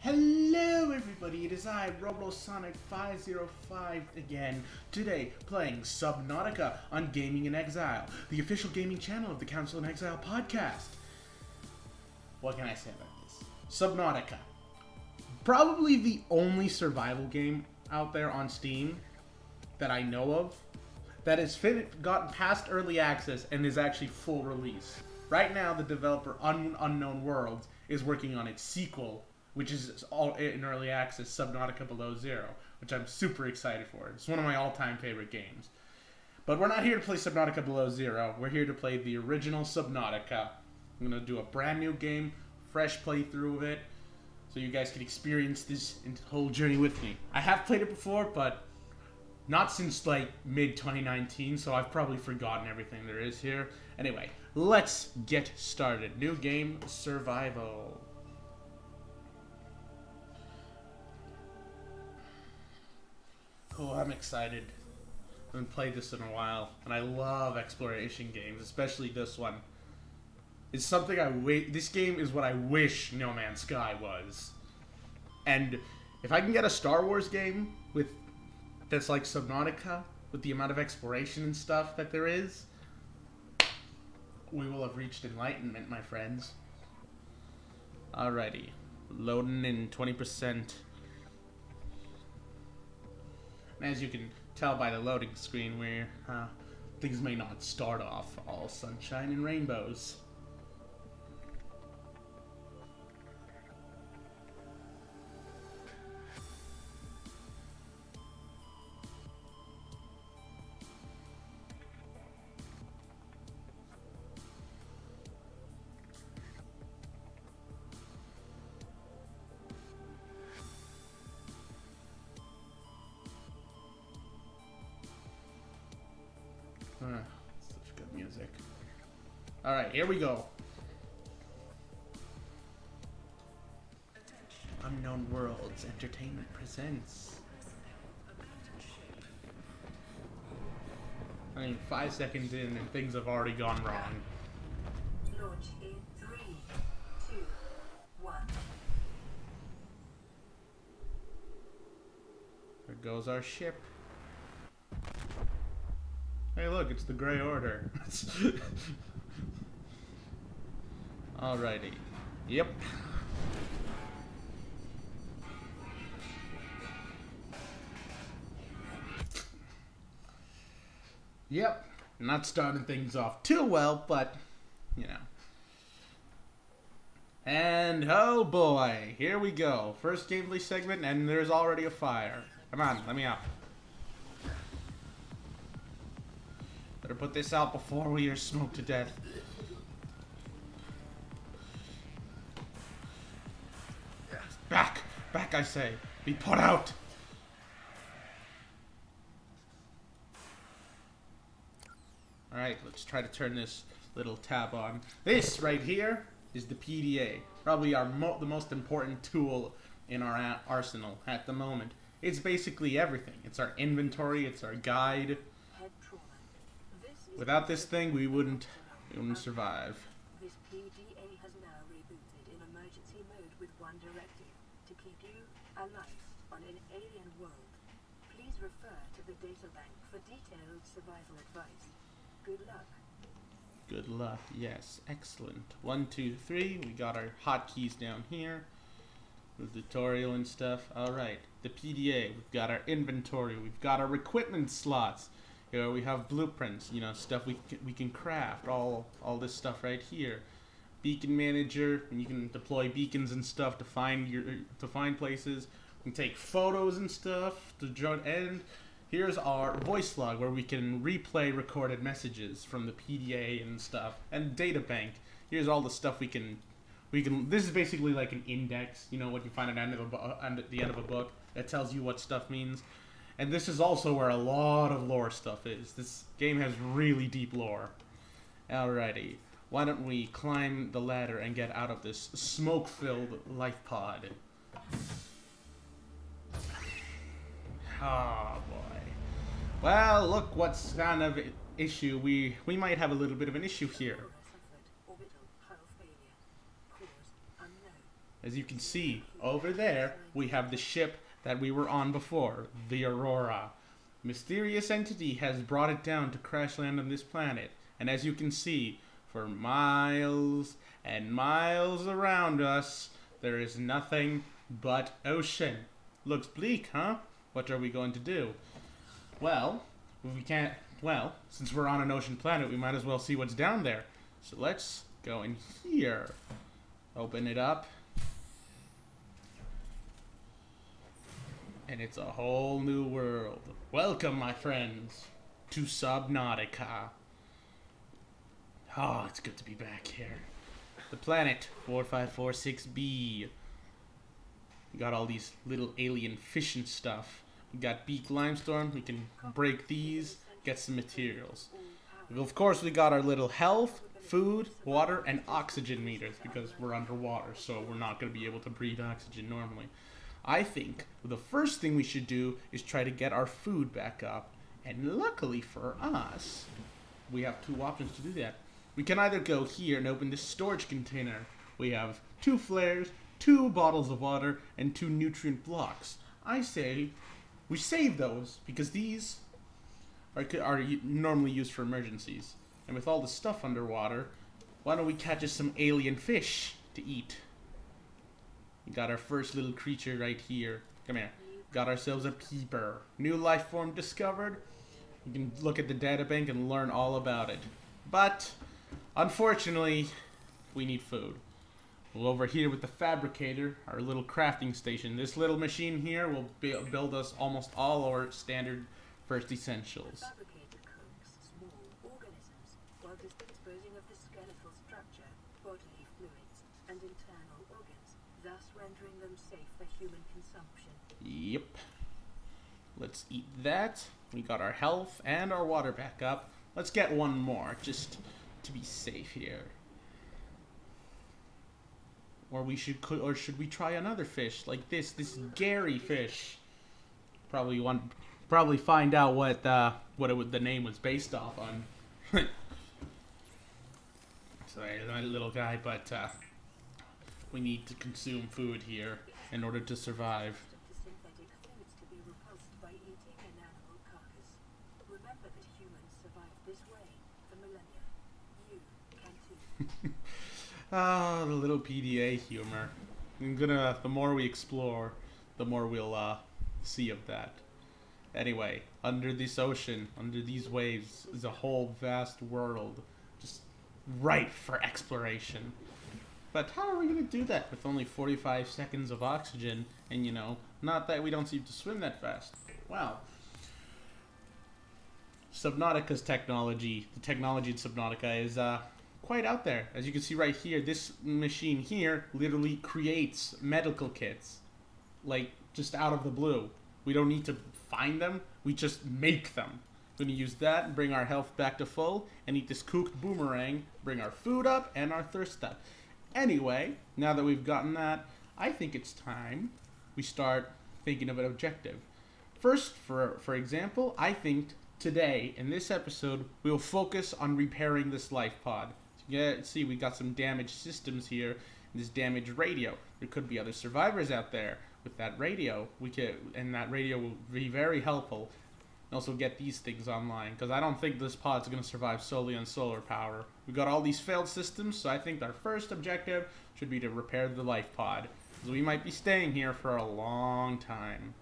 Hello everybody, it is I, Roblosonic505 again, today playing Subnautica on Gaming in Exile, the official gaming channel of the Council in Exile podcast. What can I say about this? Subnautica. Probably the only survival game out there on Steam that I know of that has gotten past early access and is actually full release. Right now, the developer Unknown Worlds is working on its sequel, which is all in early access, Subnautica Below Zero, which I'm super excited for. It's one of my all-time favorite games. But we're not here to play Subnautica Below Zero. We're here to play the original Subnautica. I'm going to do a brand new game, fresh playthrough of it, so you guys can experience this whole journey with me. I have played it before, but not since like mid-2019, so I've probably forgotten everything there is here. Anyway, let's get started. New game, survival. Oh, I'm excited. I haven't played this in a while, and I love exploration games, especially this one. It's something this game is what I wish No Man's Sky was. And if I can get a Star Wars game that's like Subnautica, with the amount of exploration and stuff that there is, we will have reached enlightenment, my friends. Alrighty. Loading in 20%. As you can tell by the loading screen, things may not start off all sunshine and rainbows. Such good music. Alright, here we go. Unknown Worlds Entertainment presents. I mean, 5 seconds in and things have already gone wrong. Launch in 3, 2, 1. There goes our ship. Hey look, it's the Grey Order. Alrighty. Yep. Yep. Not starting things off too well, but, you know. And, oh boy, here we go. First gameplay segment, and there's already a fire. Come on, let me out. Better put this out before we are smoked to death. Back! Back, I say! Be put out! Alright, let's try to turn this little tab on. This right here is the PDA. Probably the most important tool in our arsenal at the moment. It's basically everything. It's our inventory, it's our guide. Without this thing, we wouldn't survive. This PDA has now rebooted in emergency mode with one directive: to keep you alive on an alien world. Please refer to the data bank for detailed survival advice. Good luck. Good luck, yes. Excellent. 1, 2, 3. We got our hotkeys down here. The tutorial and stuff. Alright. The PDA. We've got our inventory. We've got our equipment slots. Here we have blueprints, you know, stuff we can craft, all this stuff right here. Beacon manager, and you can deploy beacons and stuff to find places. We can take photos and stuff and here's our voice log where we can replay recorded messages from the PDA and stuff. And data bank. Here's all the stuff we can. This is basically like an index, you know, what you find at the end of a book that tells you what stuff means. And this is also where a lot of lore stuff is. This game has really deep lore. Alrighty. Why don't we climb the ladder and get out of this smoke-filled life pod. Oh boy. Well, look what's kind of issue. We might have a little bit of an issue here. As you can see, over there, we have the ship that we were on before, the Aurora. Mysterious entity has brought it down to crash land on this planet. And as you can see, for miles and miles around us, there is nothing but ocean. Looks bleak, huh? What are we going to do? Well, since we're on an ocean planet, we might as well see what's down there. So let's go in here. Open it up. And it's a whole new world. Welcome, my friends, to Subnautica. Oh, it's good to be back here. The planet 4546b. We got all these little alien fish and stuff. We got beak limestone. We can break these, get some materials. Of course, we got our little health, food, water, and oxygen meters because we're underwater, so we're not going to be able to breathe oxygen normally. I think the first thing we should do is try to get our food back up. And luckily for us, we have two options to do that. We can either go here and open this storage container. We have 2 flares, 2 bottles of water, and 2 nutrient blocks. I say we save those because these are normally used for emergencies. And with all the stuff underwater, why don't we catch us some alien fish to eat? We got our first little creature right here. Come here. Got ourselves a peeper. New life form discovered. You can look at the databank and learn all about it. But, unfortunately, we need food. Well, over here with the fabricator, our little crafting station. This little machine here will build us almost all our standard first essentials. The fabricator cooks small organisms while disposing of the skeletal structure, bodily fluids, and internal organs, thus rendering them safe for human consumption. Yep. Let's eat that. We got our health and our water back up. Let's get one more, just to be safe here. Or should we try another fish like this Gary fish? Probably find out what the name was based off on. Sorry, my little guy, but we need to consume food here in order to survive. The synthetic foods to be repulsed by eating an animal carcass. Remember that humans survived this way for millennia. You can too. Ah, the little PDA humor. The more we explore, the more we'll see of that. Anyway, under this ocean, under these waves, is a whole vast world, just ripe for exploration. But how are we going to do that with only 45 seconds of oxygen, and not that we don't seem to swim that fast? Well, Subnautica's technology, the technology in Subnautica is quite out there. As you can see right here, this machine here literally creates medical kits, like just out of the blue. We don't need to find them, we just make them. We're going to use that and bring our health back to full and eat this cooked boomerang, bring our food up and our thirst up. Anyway, now that we've gotten that, I think it's time we start thinking of an objective. First, for example, I think today, in this episode, we will focus on repairing this life pod. See, we got some damaged systems here, this damaged radio. There could be other survivors out there with that radio. And that radio will be very helpful. And also get these things online, because I don't think this pod's going to survive solely on solar power. We got all these failed systems, so I think our first objective should be to repair the life pod, because we might be staying here for a long time.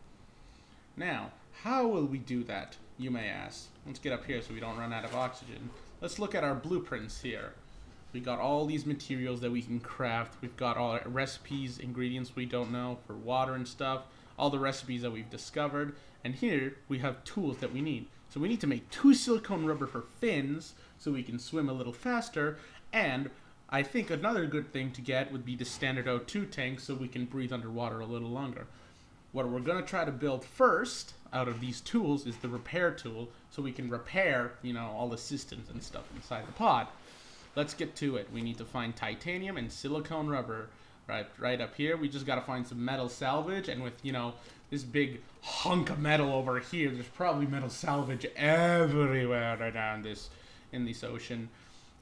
Now, how will we do that, you may ask? Let's get up here so we don't run out of oxygen. Let's look at our blueprints here. We got all these materials that we can craft. We've got all our recipes, ingredients we don't know for water and stuff, all the recipes that we've discovered. And here we have tools that we need. So we need to make 2 silicone rubber for fins so we can swim a little faster. And I think another good thing to get would be the standard O2 tank so we can breathe underwater a little longer. What we're going to try to build first out of these tools is the repair tool so we can repair, all the systems and stuff inside the pod. Let's get to it. We need to find titanium and silicone rubber. Right up here, we just got to find some metal salvage, and with, this big hunk of metal over here, there's probably metal salvage everywhere around in this ocean.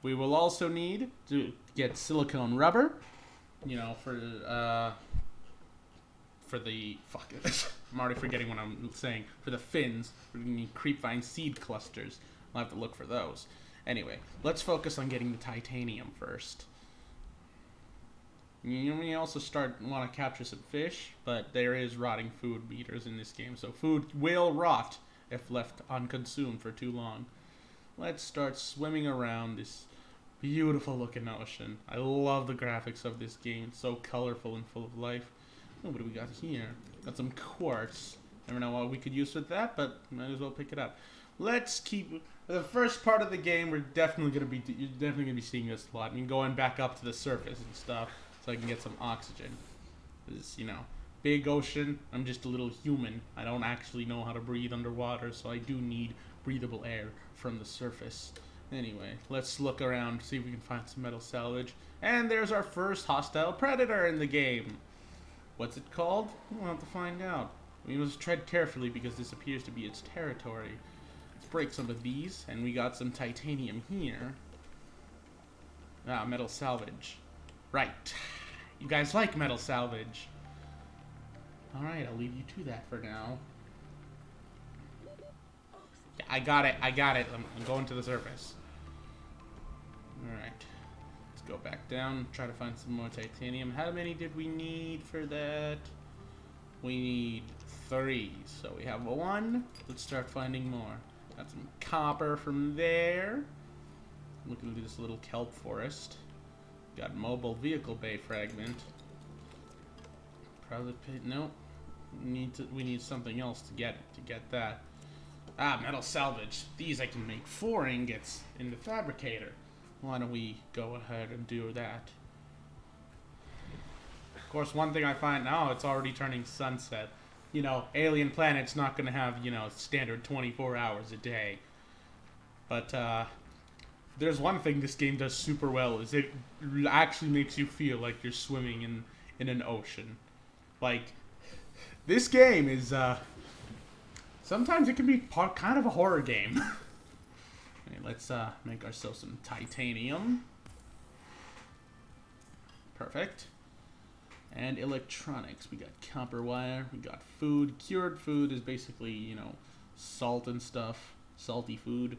We will also need to get silicone rubber, you know, for the fuck it. I'm already forgetting what I'm saying. For the fins, we're gonna need creepvine seed clusters. I'll have to look for those. Anyway, let's focus on getting the titanium first. You may also want to capture some fish, but there is rotting food meters in this game, so food will rot if left unconsumed for too long. Let's start swimming around this beautiful looking ocean. I love the graphics of this game. It's so colorful and full of life. Oh, what do we got here? Got some quartz. Never know what we could use with that, but might as well pick it up. Let's keep the first part of the game. You're definitely gonna be seeing this a lot. I mean, going back up to the surface and stuff, so I can get some oxygen. This, you know, big ocean. I'm just a little human. I don't actually know how to breathe underwater, so I do need breathable air from the surface. Anyway, let's look around, see if we can find some metal salvage. And there's our first hostile predator in the game. What's it called? We'll have to find out. We must tread carefully because this appears to be its territory. Let's break some of these, and we got some titanium here. Ah, metal salvage. Right. You guys like metal salvage. Alright, I'll leave you to that for now. Yeah, I got it. I'm going to the surface. Alright. Let's go back down, try to find some more titanium. How many did we need for that? We need 3. So we have 1. Let's start finding more. Got some copper from there. Looking at this little kelp forest. Got mobile vehicle bay fragment. Probably nope. We need something else to get that. Ah, metal salvage. These I can make 4 ingots in the fabricator. Why don't we go ahead and do that? Of course, one thing I find now, it's already turning sunset. You know, alien planet's not gonna have, you know, standard 24 hours a day. But there's one thing this game does super well, is it actually makes you feel like you're swimming in an ocean. Like, this game is sometimes it can be kind of a horror game. Okay, let's make ourselves some titanium. Perfect. And electronics. We got copper wire. We got food. Cured food is basically, you know, salt and stuff. Salty food.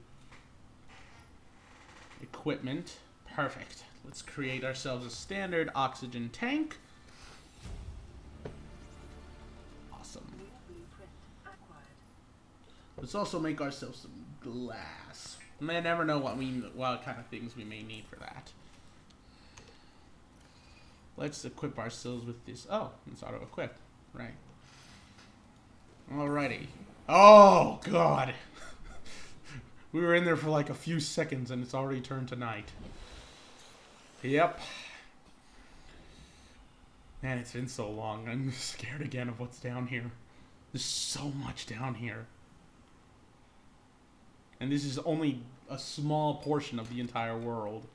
Equipment. Perfect. Let's create ourselves a standard oxygen tank. Awesome. Let's also make ourselves some glass. You may never know what kind of things we may need for that. Let's equip ourselves with this. Oh, it's auto-equip. Right. Alrighty. Oh, God. We were in there for like a few seconds and it's already turned to night. Yep. Man, it's been so long. I'm scared again of what's down here. There's so much down here. And this is only a small portion of the entire world.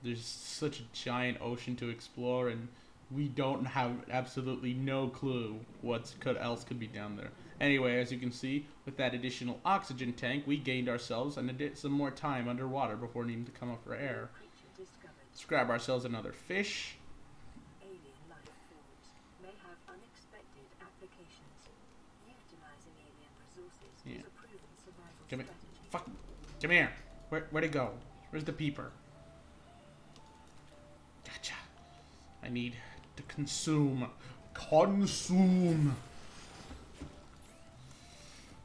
There's such a giant ocean to explore, and we don't have absolutely no clue what else could be down there. Anyway, as you can see, with that additional oxygen tank, we gained ourselves some more time underwater before needing to come up for air. Let's grab ourselves another fish. Alien life forms may have unexpected applications. Utilizing alien resources is a proven survival strategy. Come here. Where'd it go? Where's the peeper? Gotcha. I need to consume.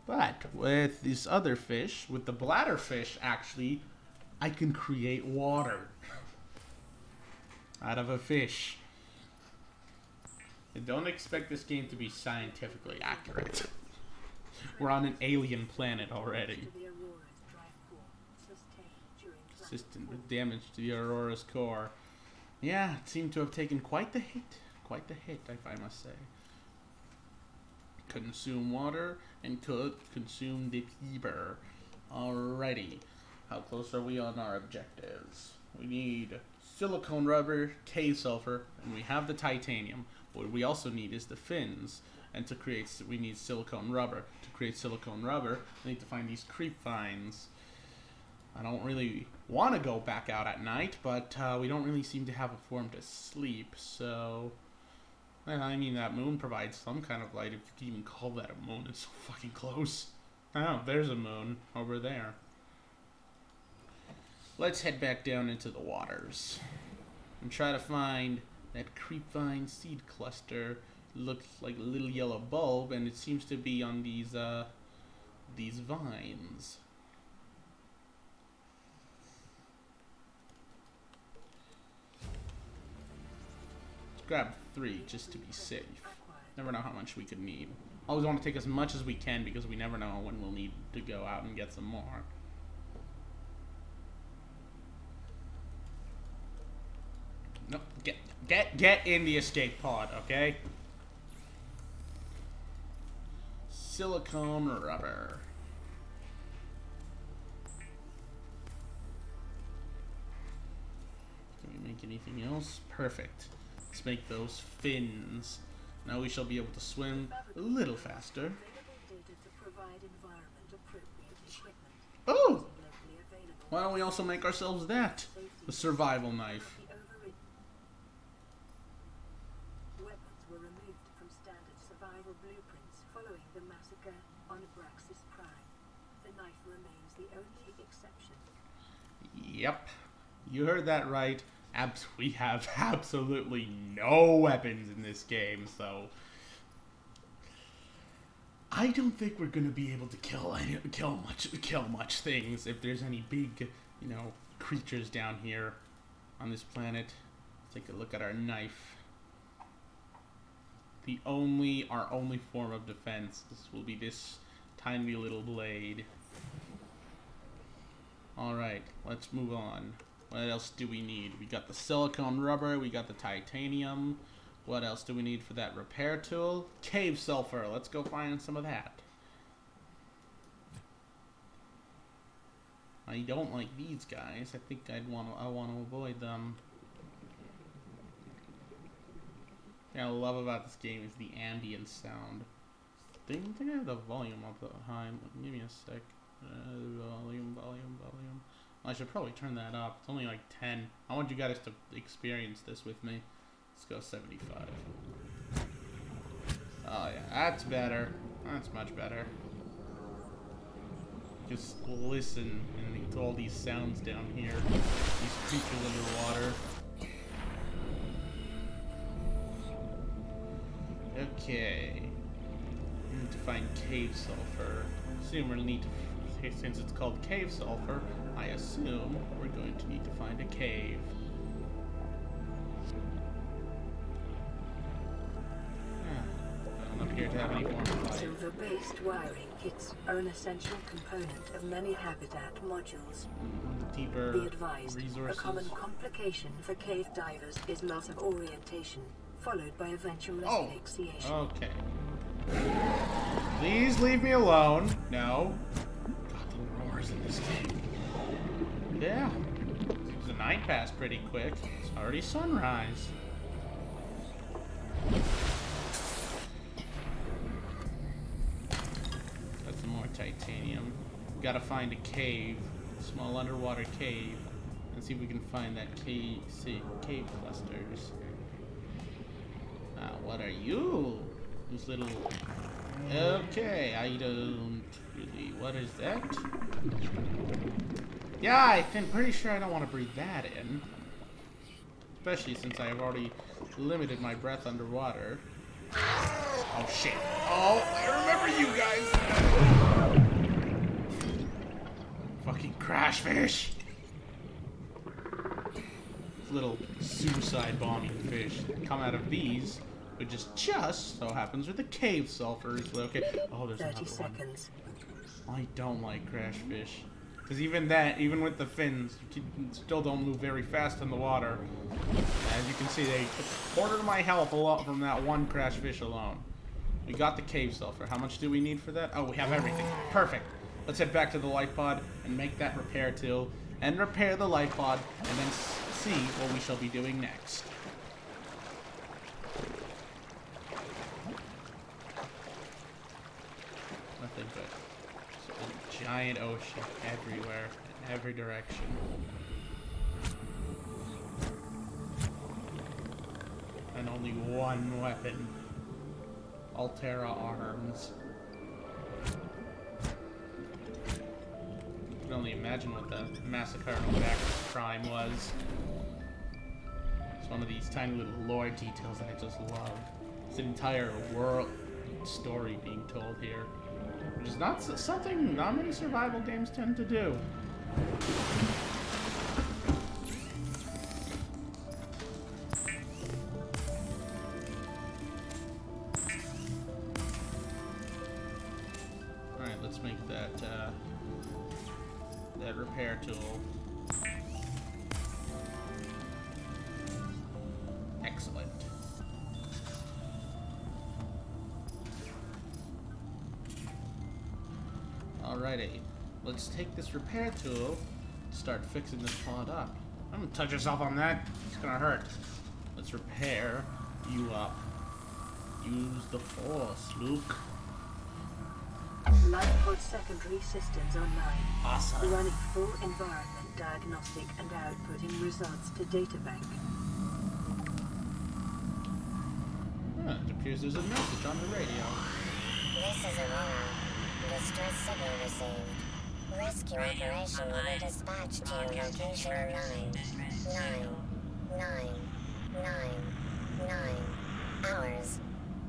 But with this other fish, with the bladder fish, actually, I can create water out of a fish. And don't expect this game to be scientifically accurate. We're on an alien planet already. Consistent with damage to the Aurora's core. Yeah, it seemed to have taken quite the hit. Quite the hit, I must say. Consume water and consume the peeper. Alrighty. How close are we on our objectives? We need silicone rubber, K-sulfur, and we have the titanium. What we also need is the fins. And to create, we need silicone rubber. To create silicone rubber, we need to find these creep vines. I don't really want to go back out at night, but we don't really seem to have a form to sleep, so... Well, I mean, that moon provides some kind of light, if you can even call that a moon. It's so fucking close. Oh, there's a moon over there. Let's head back down into the waters and try to find that creepvine seed cluster. Looks like a little yellow bulb, and it seems to be on these vines. Let's grab 3 just to be safe. Never know how much we could need. Always want to take as much as we can because we never know when we'll need to go out and get some more. No, get in the escape pod, okay? Silicone rubber. Can we make anything else? Perfect. Let's make those fins. Now we shall be able to swim a little faster. Oh! Why don't we also make ourselves that? The survival knife. Weapons were removed from standard survival blueprints following the massacre on Abraxas Prime. The knife remains the only exception. Yep. You heard that right. We have absolutely no weapons in this game, so I don't think we're gonna be able to kill much things if there's any big, creatures down here on this planet. Let's take a look at our knife. Our only form of defense. This will be this tiny little blade. All right, let's move on. What else do we need? We got the silicone rubber, we got the titanium. What else do we need for that repair tool? Cave sulfur. Let's go find some of that. I don't like these guys. I think I want to avoid them. What I love about this game is the ambient sound. I think I have the volume up high. Give me a sec. Volume. I should probably turn that up. It's only like 10. I want you guys to experience this with me. Let's go 75. Oh yeah, that's better. That's much better. Just listen to all these sounds down here. These creatures underwater. Okay. We need to find cave sulfur. Assume we'll need to, since it's called cave sulfur, I assume we're going to need to find a cave. I don't appear to have any form of life. Silver-based wiring, its own essential component of many habitat modules. Deeper Be advised, resources. a common complication for cave divers is loss of orientation, followed by eventual asphyxiation. Okay. Please leave me alone. No. God, the roars in this game. Yeah. The night passed pretty quick. It's already sunrise. Got some more titanium. Gotta find a cave. A small underwater cave. And see if we can find that cave clusters. What are you? These little... Okay, I don't really... What is that? Yeah, I'm pretty sure I don't want to breathe that in. Especially since I have already limited my breath underwater. Oh, shit. Oh, I remember you guys! Fucking crash fish! Little suicide bombing fish come out of these, but just so happens with the cave sulfurs. Okay. Oh, there's 30 another seconds. one. I don't like crash fish. Because even with the fins, you still don't move very fast in the water. As you can see, they took a quarter of my health a lot from that one crash fish alone. We got the cave sulfur. How much do we need for that? Oh, we have everything. Perfect. Let's head back to the life pod and make that repair tool. And repair the life pod, and then see what we shall be doing next. Nothing but a giant ocean everywhere. every direction. And only one weapon. Altera arms. I can only imagine what the massacre of Bacchus Prime was. It's one of these tiny little lore details that I just love. It's an entire world story being told here, which is not something not many survival games tend to do. Alright, let's make that repair tool. Excellent. Alrighty, let's take this repair tool, start fixing this pod up. Don't touch yourself on that, it's gonna hurt. Let's repair you up. Use the force, Luke. Lifepod secondary systems online. Awesome. Running full environment diagnostic and outputting results to databank. It appears there's a message on the radio. This is Aurora. Distress signal received. Rescue operation will be dispatched to your location in 9 hours.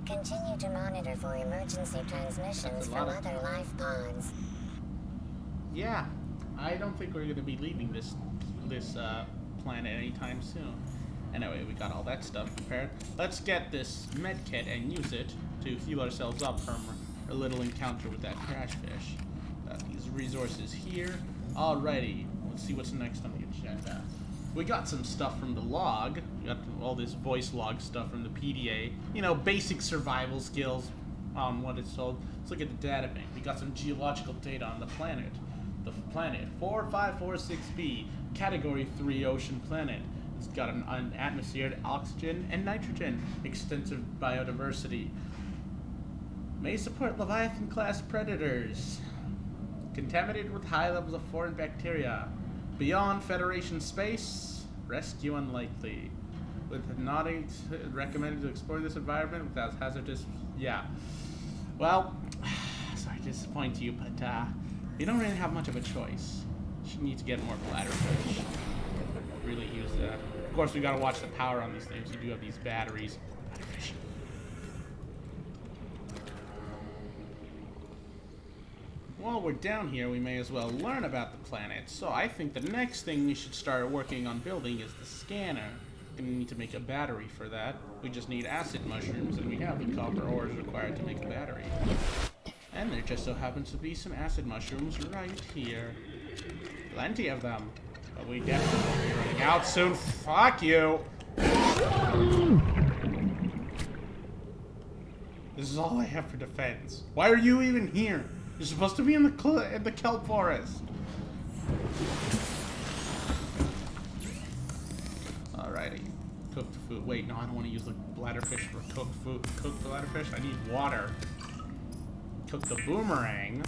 Continue to monitor for emergency transmissions from other life pods. Yeah, I don't think we're going to be leaving this planet anytime soon. Anyway, we got all that stuff prepared. Let's get this med kit and use it to heal ourselves up from a little encounter with that crash fish. Got these resources here. Alrighty, let's see what's next on the agenda. We got some stuff from the log. We got all this voice log stuff from the PDA. You know, basic survival skills on what it's told. Let's look at the data bank. We got some geological data on the planet. The planet 4546b, Category 3 ocean planet. It's got an atmosphere, oxygen, and nitrogen. Extensive biodiversity. May support Leviathan-class predators. Contaminated with high levels of foreign bacteria. Beyond Federation space, rescue unlikely. With not recommended to explore this environment without hazardous. Yeah. Well, sorry to disappoint you, but you don't really have much of a choice. You need to get more bladderfish. Really use that. Of course, we gotta watch the power on these things. You do have these batteries. Bladderfish. While we're down here, we may as well learn about the planet. So I think the next thing we should start working on building is the scanner. Gonna need to make a battery for that. We just need acid mushrooms, and we have the copper ores required to make a battery. And there just so happens to be some acid mushrooms right here. Plenty of them. But we definitely will be running out soon. Fuck you! This is all I have for defense. Why are you even here? You're supposed to be in the kelp forest. Alrighty. Cooked food. Wait, no, I don't want to use the bladderfish for cooked food. Cooked bladderfish? I need water. Cook the boomerang.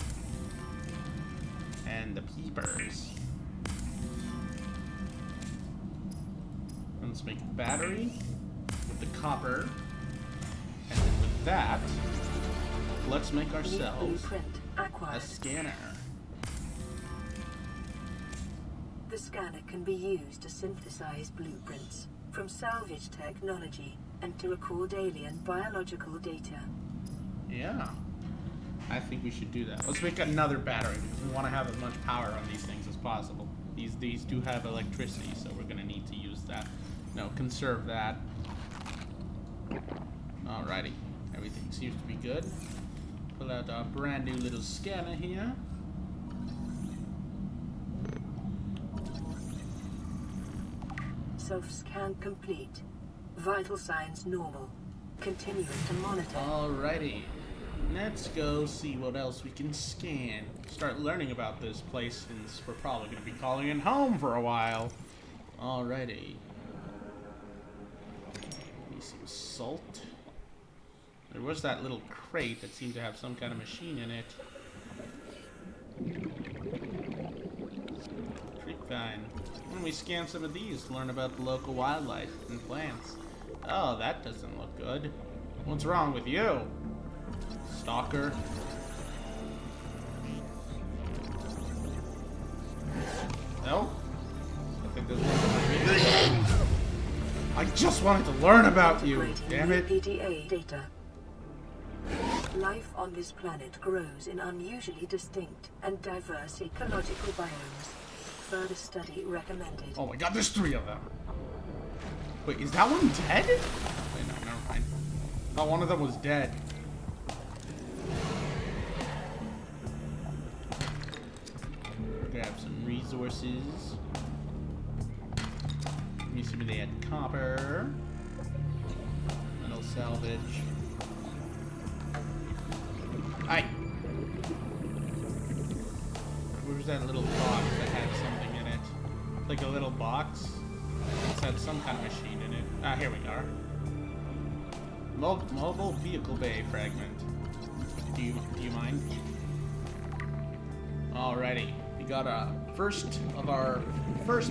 And the peepers. Let's make a battery with the copper. And then with that, let's make ourselves a scanner. The scanner can be used to synthesize blueprints from salvage technology and to record alien biological data. Yeah, I think we should do that. Let's make another battery because we want to have as much power on these things as possible. These do have electricity, so we're going to need to use that. No, conserve that. Alrighty, everything seems to be good. Pull out our brand new little scanner here. Self-scan complete. Vital signs normal. Continuing to monitor. Alrighty. Let's go see what else we can scan. Start learning about this place since we're probably going to be calling it home for a while. Alrighty. Need some salt. There was that little crate that seemed to have some kind of machine in it. Fine. Why don't we scan some of these, learn about the local wildlife and plants? Oh, that doesn't look good. What's wrong with you? Stalker? No? I think there's one for me. I just wanted to learn about you, damn it. PDA data. Life on this planet grows in unusually distinct and diverse ecological biomes. Further study recommended. Oh my god, there's 3 of them. Wait, is that one dead? Wait, no, never mind. I thought one of them was dead. Grab some resources. Let me see if they had copper. Metal salvage. Aye. Where's that little box that had something in it? Like a little box? It's had some kind of machine in it. Ah, here we are. Mobile vehicle bay fragment. Do you mind? Alrighty. We got our first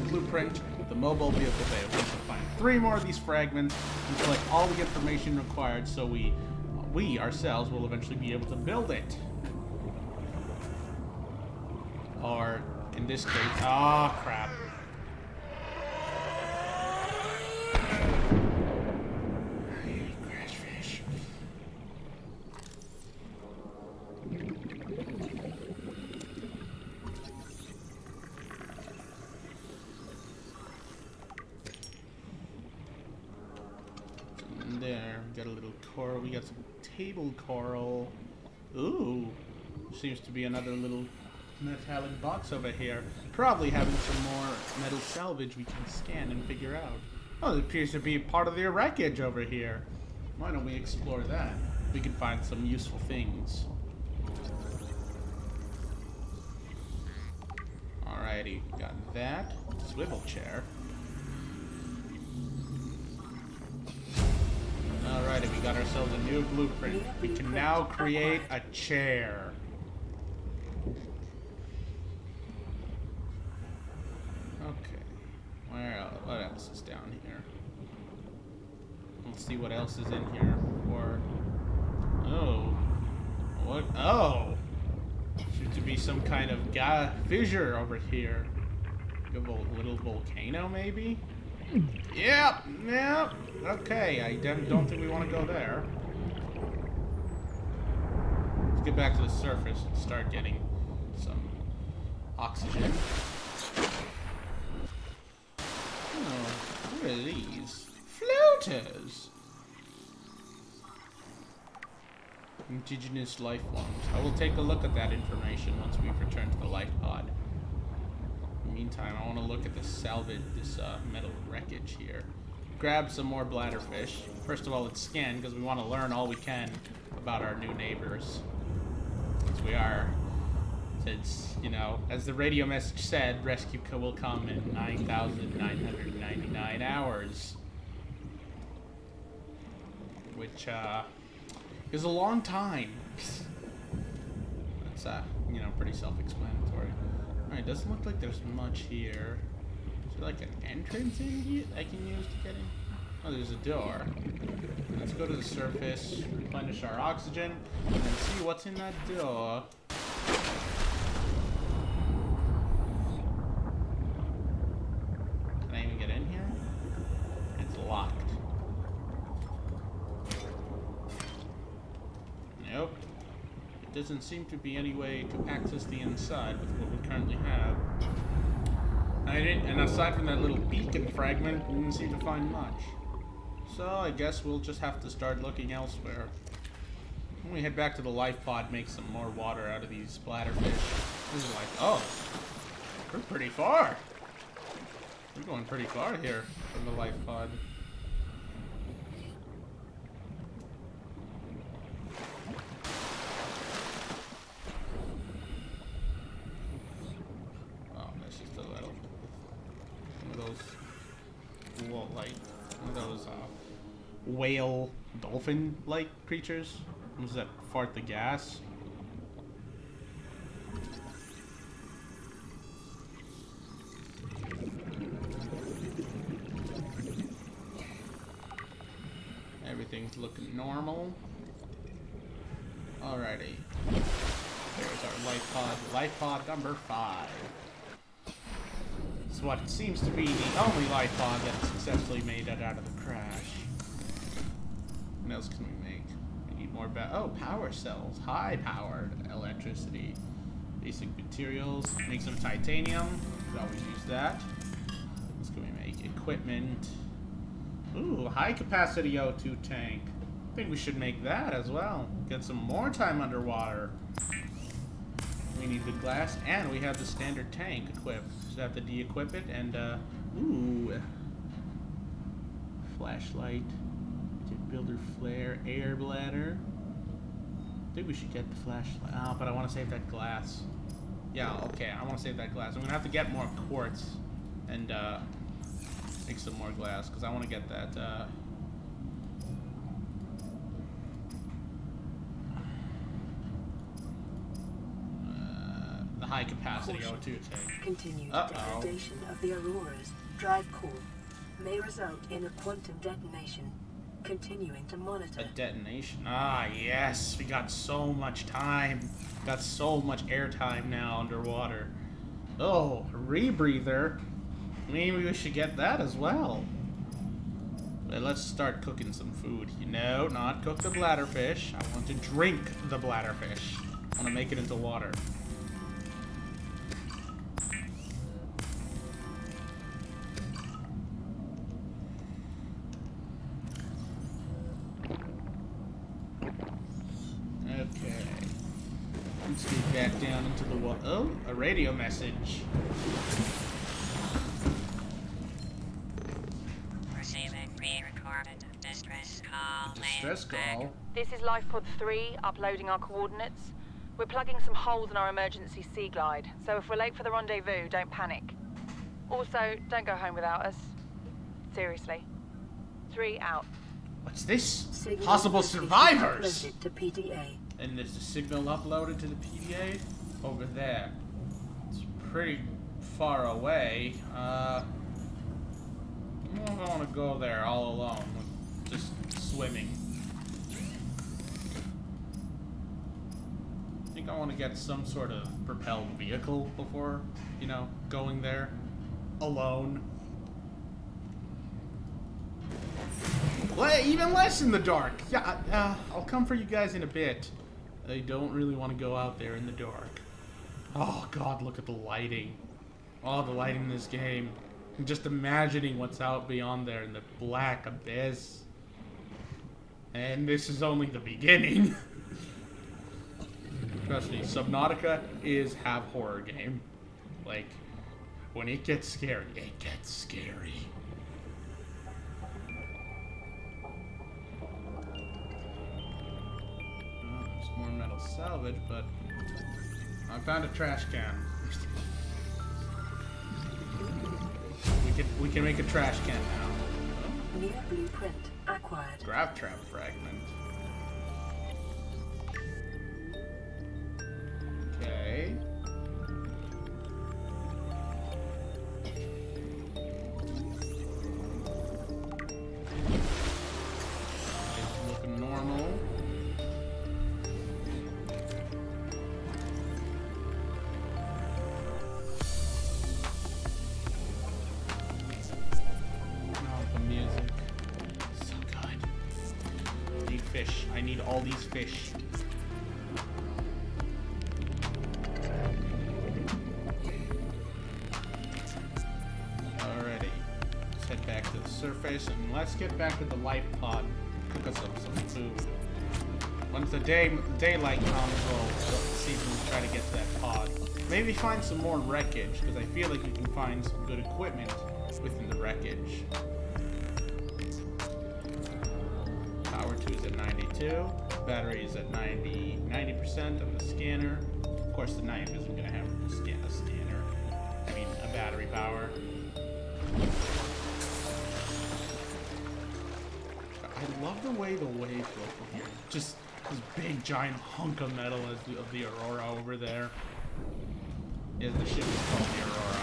blueprint, the mobile vehicle bay. We have to find 3 more of these fragments and collect all the information required so we ourselves will eventually be able to build it. Or, in this case, oh crap. Crash fish. There, we got a little coral. We got some table coral. Ooh, seems to be another little metallic box over here. Probably having some more metal salvage we can scan and figure out. Oh, it appears to be part of their wreckage over here. Why don't we explore that? We can find some useful things. Alrighty, got that. Swivel chair. Alrighty, we got ourselves a new blueprint. We can now create a chair. Okay. What else is down here? Let's see what else is in here. Or oh, what? Oh, seems to be some kind of fissure over here. Like a little volcano, maybe. Yep. Okay, I don't think we want to go there. Let's get back to the surface and start getting some oxygen. Oh, what are these? Floaters! Indigenous life forms. I will take a look at that information once we've returned to the life pod. In the meantime, I want to look at this metal wreckage here. Grab some more bladderfish. First of all, let's scan because we want to learn all we can about our new neighbors. Since, you know, as the radio message said, rescue will come in 9,999 hours. Which, is a long time. That's, you know, pretty self-explanatory. Alright, doesn't look like there's much here. Is there like an entrance in here I can use to get in? Oh, there's a door. Let's go to the surface, replenish our oxygen, and then see what's in that door. Can I even get in here? It's locked. Nope. There doesn't seem to be any way to access the inside with what we currently have. And aside from that little beacon fragment, we didn't seem to find much. So I guess we'll just have to start looking elsewhere. When we head back to the life pod, make some more water out of these bladderfish. This is like, oh, we're pretty far. We're going pretty far here from the life pod. Oh, that's just a little one of those whale dolphin-like creatures. What was that? Fart the gas. Everything's looking normal. Alrighty. There's our life pod. Life pod number 5. It's what seems to be the only life pod that successfully made it out of the crash. What else can we make? We need more power cells. High-powered electricity. Basic materials. Make some titanium. Could always use that. What can we make? Equipment. Ooh, high-capacity O2 tank. I think we should make that as well. Get some more time underwater. We need the glass, and we have the standard tank equipped. Just have to de-equip it, and, ooh. Flashlight. Jet builder flare. Air bladder. I think we should get the flashlight. Oh, but I want to save that glass. Yeah, okay, I want to save that glass. I'm going to have to get more quartz and, make some more glass, because I want to get that, the high capacity O2 tank. Continued degradation of the Aurora's drive core may result in a quantum detonation. Continuing to monitor. A detonation. Ah, yes. We got so much time. Got so much airtime now underwater. Oh, a rebreather. Maybe we should get that as well. But let's start cooking some food. You know, not cook the bladderfish. I want to drink the bladderfish. I want to make it into water. Okay. Let's get back down into the water. Oh, a radio message. Receiving pre-recorded distress call. Distress call? This is Lifepod 3, uploading our coordinates. We're plugging some holes in our emergency sea glide, so if we're late for the rendezvous, don't panic. Also, don't go home without us. Seriously. 3 out. What's this? Signal Possible survivors! uploaded to PDA. And there's a signal uploaded to the PDA over there. It's pretty far away. I don't want to go there all alone, just swimming. I think I want to get some sort of propelled vehicle before, you know, going there alone. Well, even less in the dark. Yeah, I'll come for you guys in a bit. I don't really want to go out there in the dark. Oh god, look at the lighting. Oh, the lighting in this game. I'm just imagining what's out beyond there in the black abyss. And this is only the beginning. Trust me, Subnautica is half horror game. Like, when it gets scary, it gets scary. More metal salvage, but I found a trash can. we can make a trash can now. New blueprint acquired. Grav trap fragment. Okay. It's looking normal. Fish. I need all these fish. Alrighty. Let's head back to the surface and let's get back to the life pod. Cook us up some food. Once the daylight comes, we'll see if we can try to get to that pod. Maybe find some more wreckage, because I feel like we can find some good equipment within the wreckage. Power 2 is at 92, battery is at 90% of the scanner. Of course, the knife isn't going to have a scanner. I mean, a battery power. I love the way the waves look from here. Just this big, giant hunk of metal of the Aurora over there. Yeah, the ship is called the Aurora.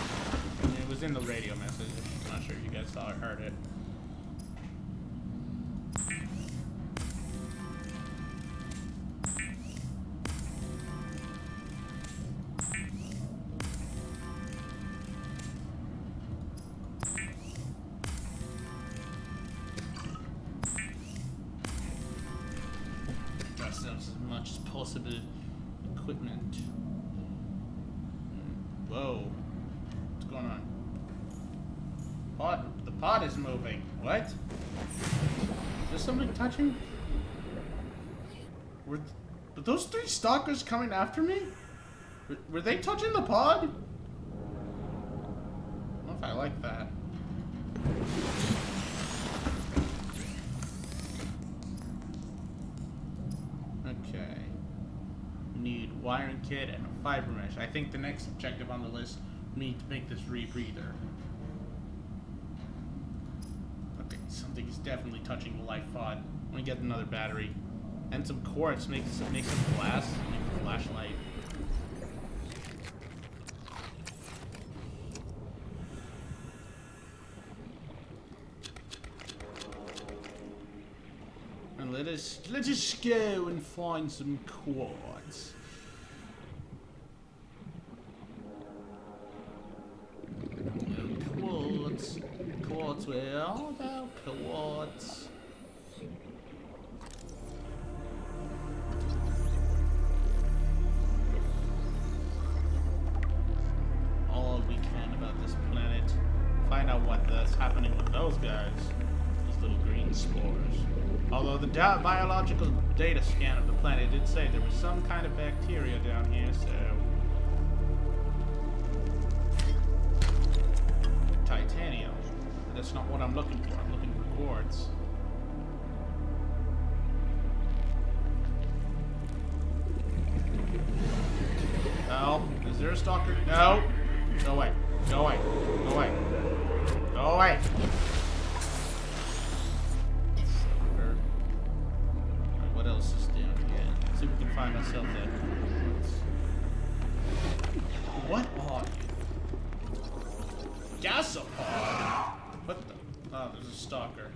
It was in the radio message. I'm not sure if you guys saw or heard it. ourselves as much as possible equipment. Whoa. What's going on? The pod is moving. What? Is there something touching? Were those 3 stalkers coming after me? Were they touching the pod? I don't know if I like that. Okay. We need wiring kit and a fiber mesh. I think the next objective on the list, we need to make this rebreather. Okay, something is definitely touching the life pod. I'm gonna get another battery. And some quartz, make some glass, make a flashlight. And let us go and find some quartz. Quartz. Quartz, where are thou? Quartz. All we can about this planet. Find out what's happening with those guys. Those little green spores. Although the biological data scan of the planet did say there was some kind of bacteria down here, so... Titanium. That's not what I'm looking for. I'm looking for quartz. Oh, is there a stalker? No! Go away. Go away. Go away. Go away. Stalker. Alright, what else is down here? Let's see if we can find ourselves that. What are you? Gasopod? What the? Oh, there's a stalker.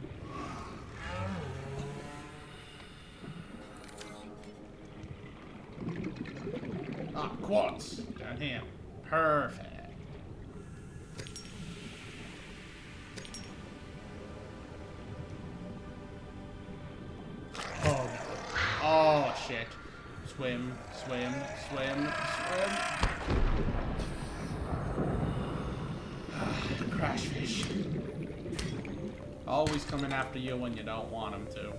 Ah, quartz. Down here. Perfect. Oh. Oh, shit. Swim, swim, swim, swim. Crash fish. Always coming after you when you don't want them to.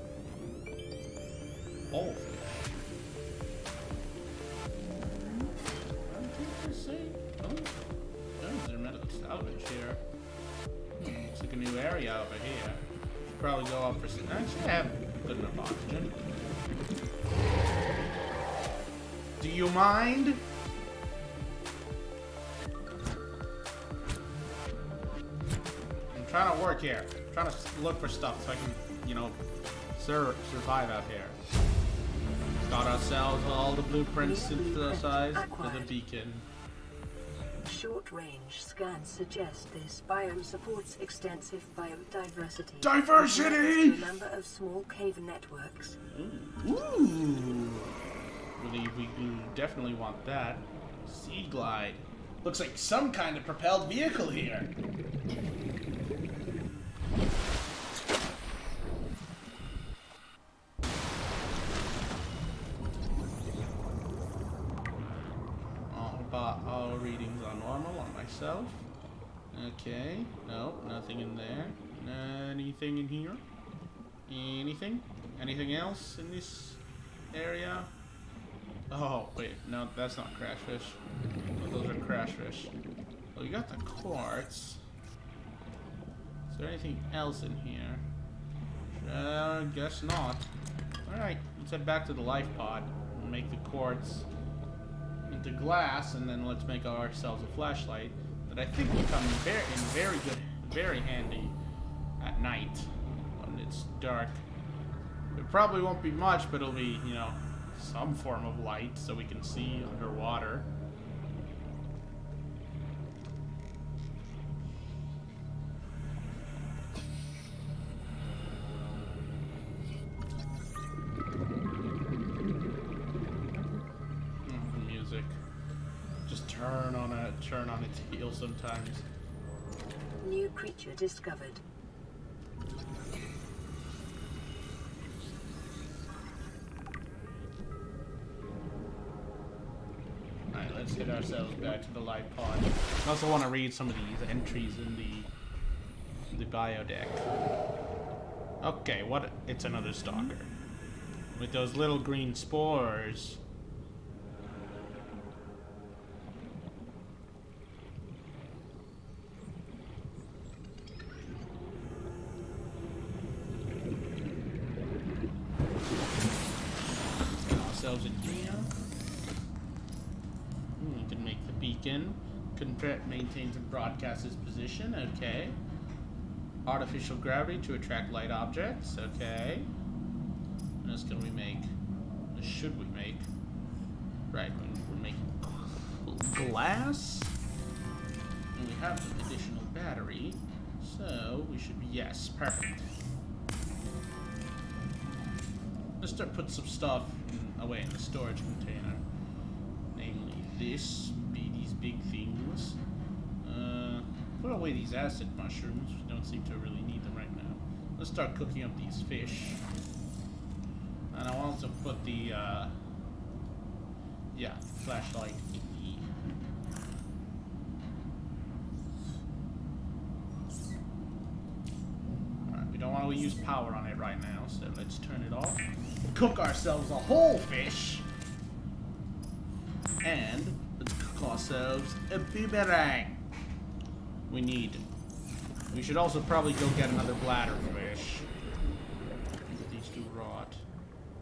Oh. Salvage here. Looks like a new area over here. Should probably go up for some. Actually, I have good enough oxygen. Do you mind? I'm trying to work here. I'm trying to look for stuff so I can, you know, survive out here. Got ourselves all the blueprints synthesized for the beacon. Short-range scans suggest this biome supports extensive biodiversity. Diversity! A number of small cave networks. Ooh. We definitely want that. Sea glide. Looks like some kind of propelled vehicle here. All readings are normal on myself. Okay. Nope, nothing in there. Anything in here? Anything? Anything else in this area? Oh, wait. No, that's not crashfish. Oh, those are crashfish. Well, you got the quartz. Is there anything else in here? Guess not. Alright, let's head back to the life pod and make the quartz into glass, and then let's make ourselves a flashlight that I think will come very handy at night when it's dark. It probably won't be much, but it'll be, you know, some form of light so we can see underwater. Turn on its heel sometimes. New creature discovered. let's head ourselves back to the light pod. I also want to read some of these entries in the bio deck. Okay, what? It's another stalker. With those little green spores. Get ourselves in here. We can make the beacon. Maintains and broadcasts its position. Okay. Artificial gravity to attract light objects. Okay. What else can we make? Or should we make? Right, we're making glass. And we have an additional battery. So we should be, yes, perfect. Let's start putting some stuff away in the storage container. Namely these big things. Put away these acid mushrooms. We don't seem to really need them right now. Let's start cooking up these fish. And I'll also put the, flashlight in Alright, we don't want to use power on it right now, so let's turn it off. Cook ourselves a whole fish. And let's cook ourselves a boomerang. We should also probably go get another bladder fish. These two rot.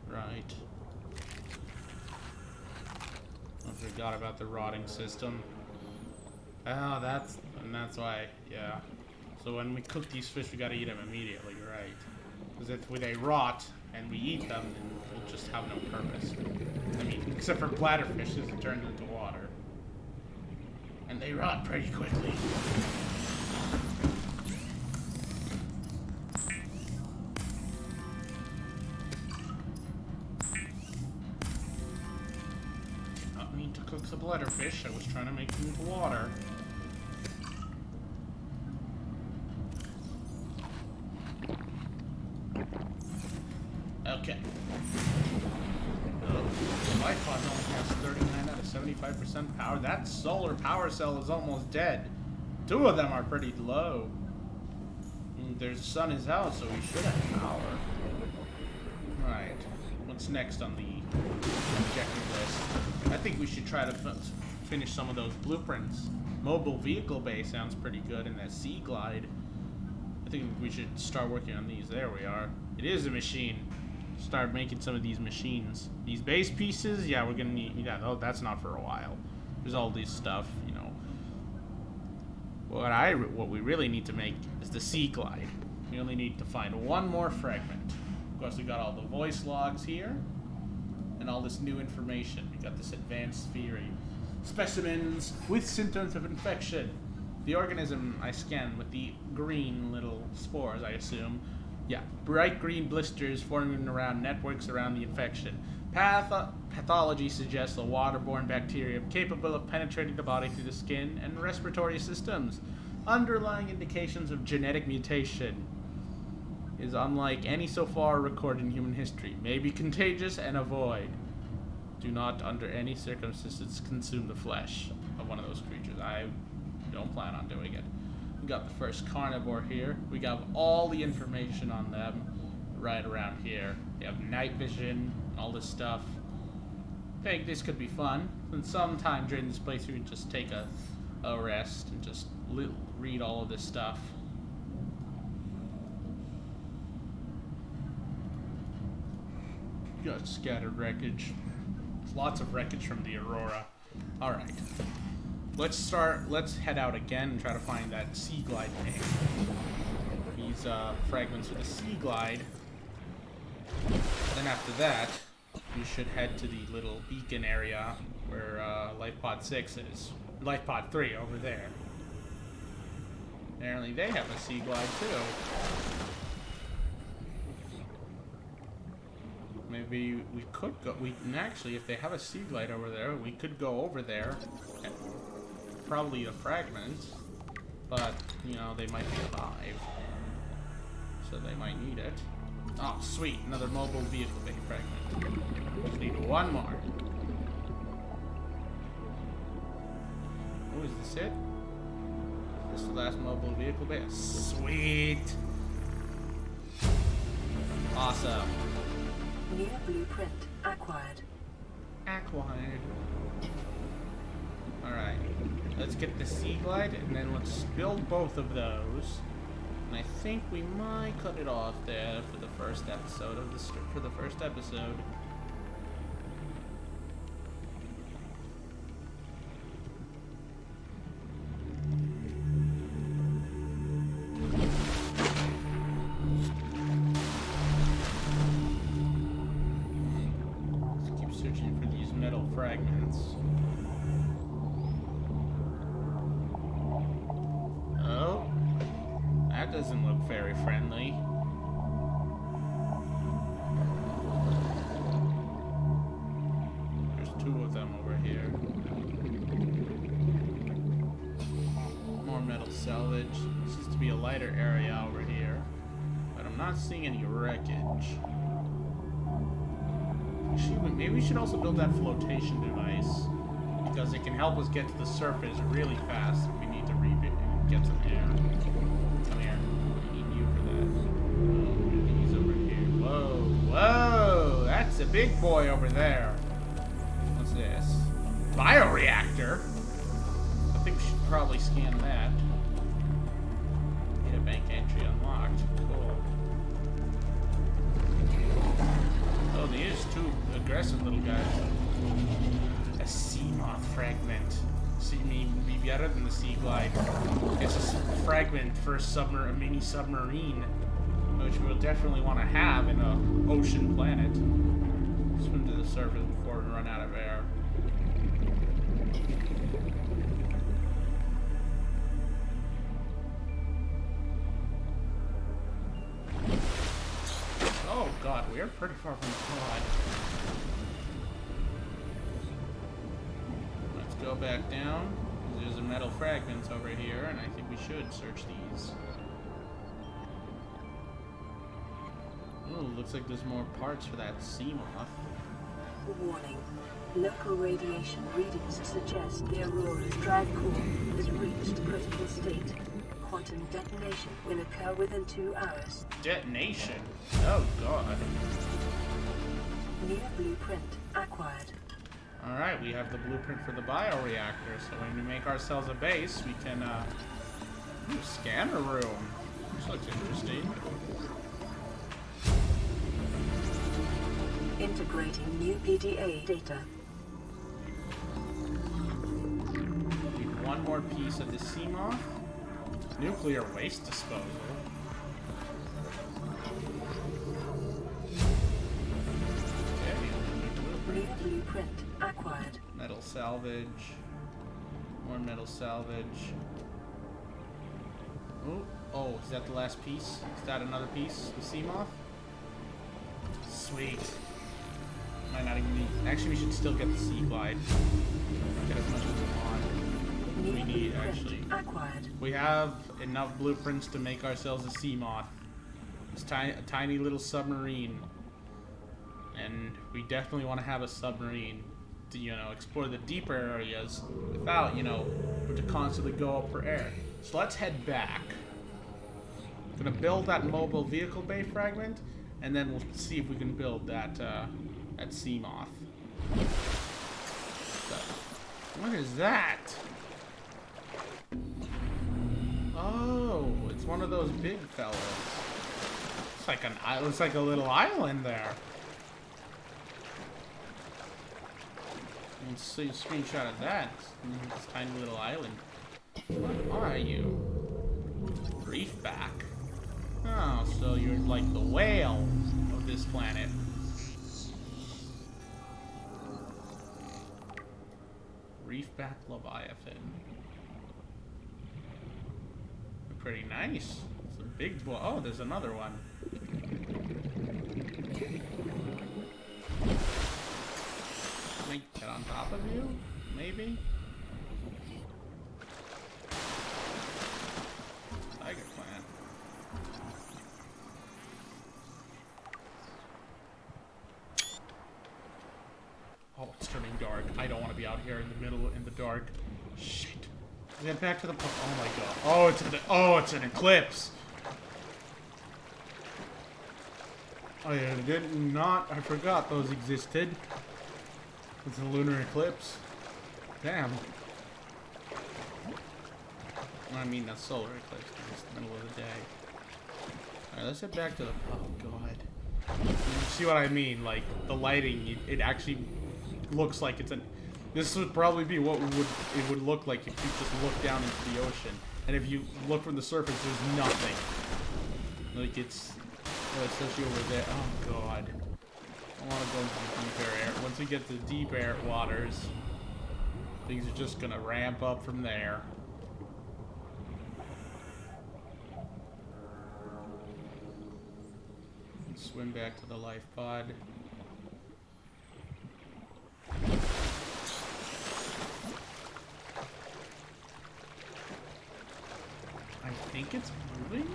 Right. I forgot about the rotting system. Oh, that's why, yeah. So when we cook these fish, we gotta eat them immediately, right? Because if they rot and we eat them, then we'll just have no purpose. I mean, except for bladderfishes that turn into water. And they rot pretty quickly. Not mean to cook the bladderfish, I was trying to make them into water. Okay. My pod only has 39 out of 75% power. That solar power cell is almost dead. Two of them are pretty low. Their sun is out, so we should have power. Right. What's next on the objective list? I think we should try to finish some of those blueprints. Mobile vehicle bay sounds pretty good, and that sea glide. I think we should start working on these. There we are. It is a machine. Start making some of these machines. These base pieces, yeah, we're gonna need. Yeah, oh, that's not for a while. There's all this stuff, you know. What we really need to make is the sea glide. We only need to find one more fragment. Of course, we got all the voice logs here, and all this new information. We got this advanced theory. Specimens with symptoms of infection. The organism I scanned with the green little spores, I assume. Yeah, bright green blisters forming around networks around the infection. Pathology suggests a waterborne bacterium capable of penetrating the body through the skin and respiratory systems. Underlying indications of genetic mutation is unlike any so far recorded in human history. May be contagious and avoid. Do not, under any circumstances, consume the flesh of one of those creatures. I don't plan on doing it. We got the first carnivore here. We got all the information on them right around here. We have night vision, all this stuff. I think this could be fun. And sometime during this playthrough, we can just take a rest and just read all of this stuff. We got scattered wreckage. Lots of wreckage from the Aurora. Alright. Let's head out again and try to find that sea glide thing. These fragments of the sea glide. Then after that, we should head to the little beacon area where Life Pod 6 is. Life Pod 3 over there. Apparently they have a sea glide too. Maybe we could go. Actually, if they have a sea glide over there, we could go over there. And probably a fragment, but you know they might be alive, so they might need it. Oh, sweet! Another mobile vehicle bay fragment. We need one more. Is this it? This is the last mobile vehicle base. Sweet! Awesome. New blueprint acquired. Acquired. Alright. Let's get the Sea Glide and then let's build both of those. And I think we might cut it off there for the first episode of the Let's keep searching for these metal fragments. Oh, that doesn't look very friendly. There's two of them over here. More metal salvage. This seems to be a lighter area over here, but I'm not seeing any wreckage. Maybe we should also build that flotation device, because it can help us get to the surface really fast if we need to get some air. Come here. I need you for that. Oh, he's over here. Whoa, whoa! That's a big boy over there. What's this? Bioreactor? I think we should probably scan that. Data bank entry unlocked. Cool. Oh, these two aggressive little guys. A sea moth fragment. So you mean would be better than the Sea Glide? It's a fragment for a mini submarine, which we'll definitely want to have in an ocean planet. Swim to the surface before we run out of air. Oh god, we're pretty far from the pod. Let's go back down. There's a metal fragments over here, and I think we should search these. Oh, looks like there's more parts for that sea moth. Warning. Local radiation readings suggest the Aurora's drive core has reached critical state. Quantum detonation will occur within 2 hours. Detonation? Oh god. New blueprint acquired. Alright, we have the blueprint for the bioreactor, so when we make ourselves a base, we can, ooh, scanner room. This looks interesting. Integrating new PDA data. Need one more piece of the sea moth. Nuclear waste disposal. New blueprint acquired. Metal salvage. More metal salvage. Oh, is that the last piece? Is that another piece? The sea moth? Sweet. Might not even need. Actually, we should still get the Sea Glide. Get as much as we want. New We need, blueprint actually. acquired. We have enough blueprints to make ourselves a sea moth. It's a tiny little submarine. And we definitely want to have a submarine to, you know, explore the deeper areas without, you know, to constantly go up for air. So let's head back. I'm gonna build that mobile vehicle bay fragment, and then we'll see if we can build that that sea moth. What is that? Oh, it's one of those big fellas. It's like looks like a little island there. Let's see a screenshot of that. This tiny little island. What are you? Reefback. Oh, so you're like the whale of this planet. Reefback Leviathan. They're pretty nice. It's a big boy. Oh, there's another one. Can I get on top of you? Maybe? Tiger plant. Oh, it's turning dark. I don't want to be out here in the middle, in the dark. Shit. Get back to the. Oh my god. It's an eclipse. Oh yeah, I forgot those existed. It's a lunar eclipse. Damn. I mean, a solar eclipse. It's the middle of the day. Alright, let's head back to the. Oh god. You see what I mean? Like the lighting, it actually looks like it's an. This would probably be what it would look like if you just look down into the ocean, and if you look from the surface, there's nothing. Like it's especially over there. Oh god, I want to go into the deeper air. Once we get to the deep air waters, things are just gonna ramp up from there. Swim back to the life pod. I think it's moving?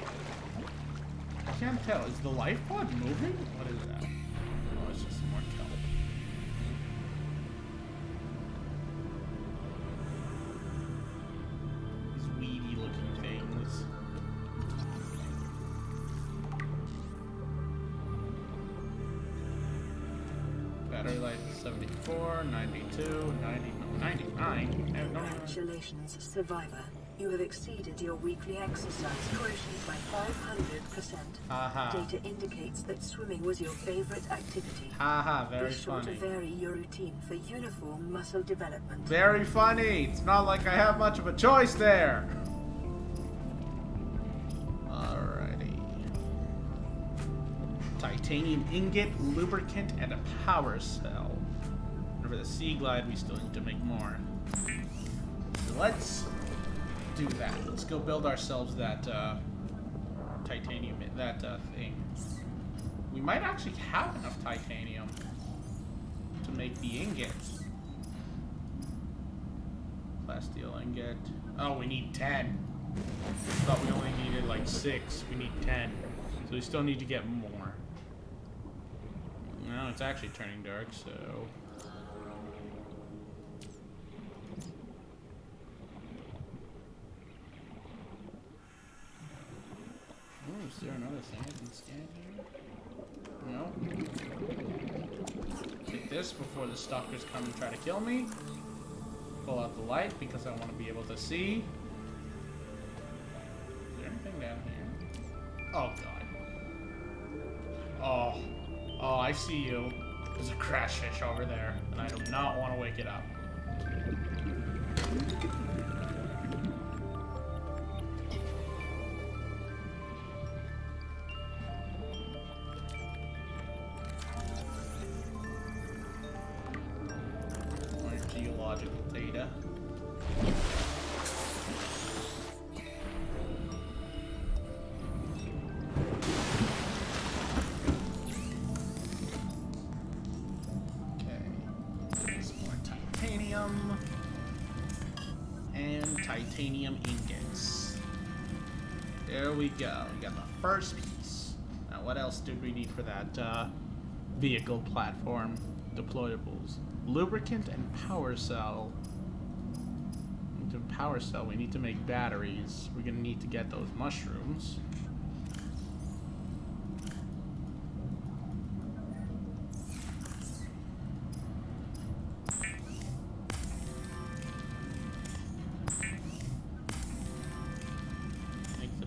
I can't tell. Is the life pod moving? What is that? Oh, it's just more kelp. These weedy looking things. Battery life 74, 92, 90, no, 99. Congratulations, survivor. You have exceeded your weekly exercise quotient by 500%. Haha. Data indicates that swimming was your favorite activity. Haha, very Be sure funny. to vary your routine for uniform muscle development. Very funny. It's not like I have much of a choice there. Alrighty. Titanium ingot, lubricant, and a power cell. And for the sea glide, we still need to make more. So let's do that. Let's go build ourselves that titanium, thing. We might actually have enough titanium to make the ingot. Glass steel ingot. Oh, we need 10. I thought we only needed like 6. We need 10. So we still need to get more. No, it's actually turning dark, so... Oh, is there another thing I can scan here? No. Take this before the stalkers come and try to kill me. Pull out the light because I want to be able to see. Is there anything down here? Oh god. Oh, I see you. There's a crash fish over there, and I do not want to wake it up. More geological data. And titanium ingots. There we go. We got the first piece. Now, what else did we need for that vehicle platform? Deployables. Lubricant and power cell. To power cell, we need to make batteries. We're gonna need to get those mushrooms.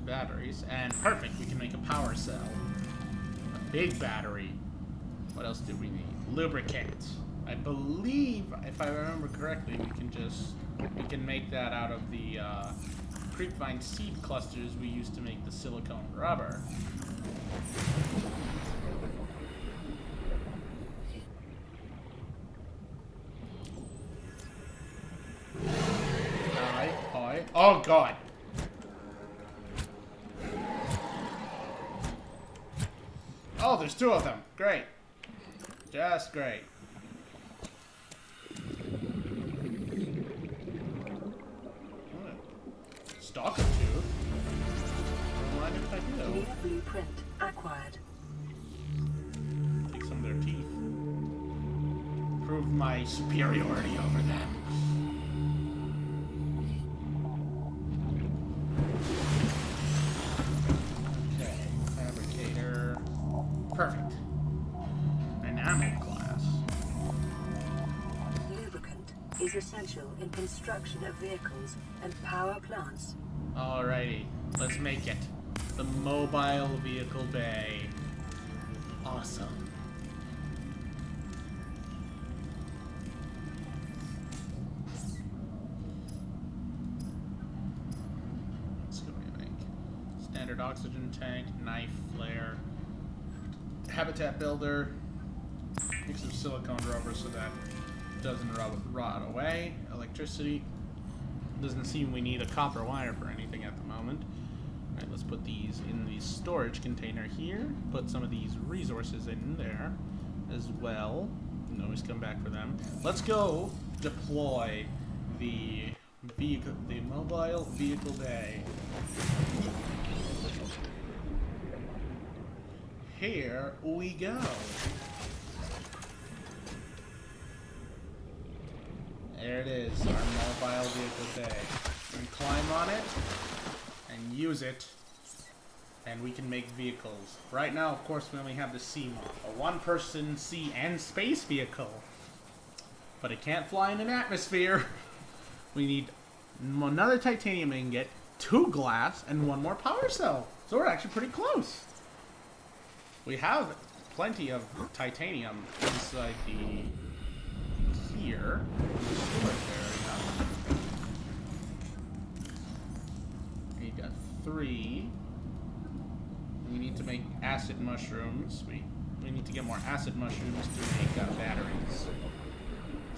Batteries, and perfect, we can make a power cell. A big battery. What else do we need? Lubricant. I believe, if I remember correctly, we can make that out of the creepvine seed clusters we used to make the silicone rubber. Hi. Oh god. Oh, there's 2 of them. Great. Just great. Stalker tooth? Don't mind if I do. New blueprint acquired. Take some of their teeth. Prove my superiority over them. ammo class. Lubricant is essential in construction of vehicles and power plants. Alrighty, let's make it. The mobile vehicle bay. Awesome. Let's go make standard oxygen tank, knife flare, habitat builder, make some silicone rubber so that it doesn't rot away. Electricity. Doesn't seem we need a copper wire for anything at the moment. Alright, let's put these in the storage container here. Put some of these resources in there as well. You can always come back for them. Let's go deploy the mobile vehicle bay. Here we go. There it is, our mobile vehicle bay. We can climb on it and use it, and we can make vehicles. Right now, of course, we only have the sea mod, a one-person sea and space vehicle. But it can't fly in an atmosphere. We need another titanium ingot, 2 glass, and 1 more power cell. So we're actually pretty close. We have plenty of titanium inside the here. Storage area. We got 3. We need to make acid mushrooms. We need to get more acid mushrooms to make batteries.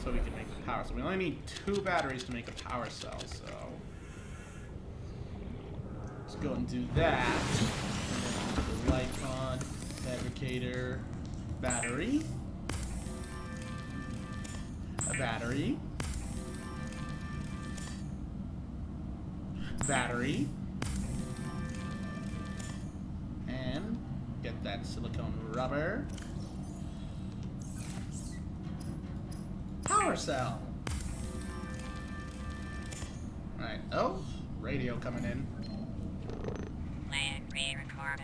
So we can make the power. So we only need 2 batteries to make a power cell, so let's go and do that. The light pod, fabricator, battery. A battery. Battery. And get that silicone rubber. Power cell. Right. Oh, radio coming in.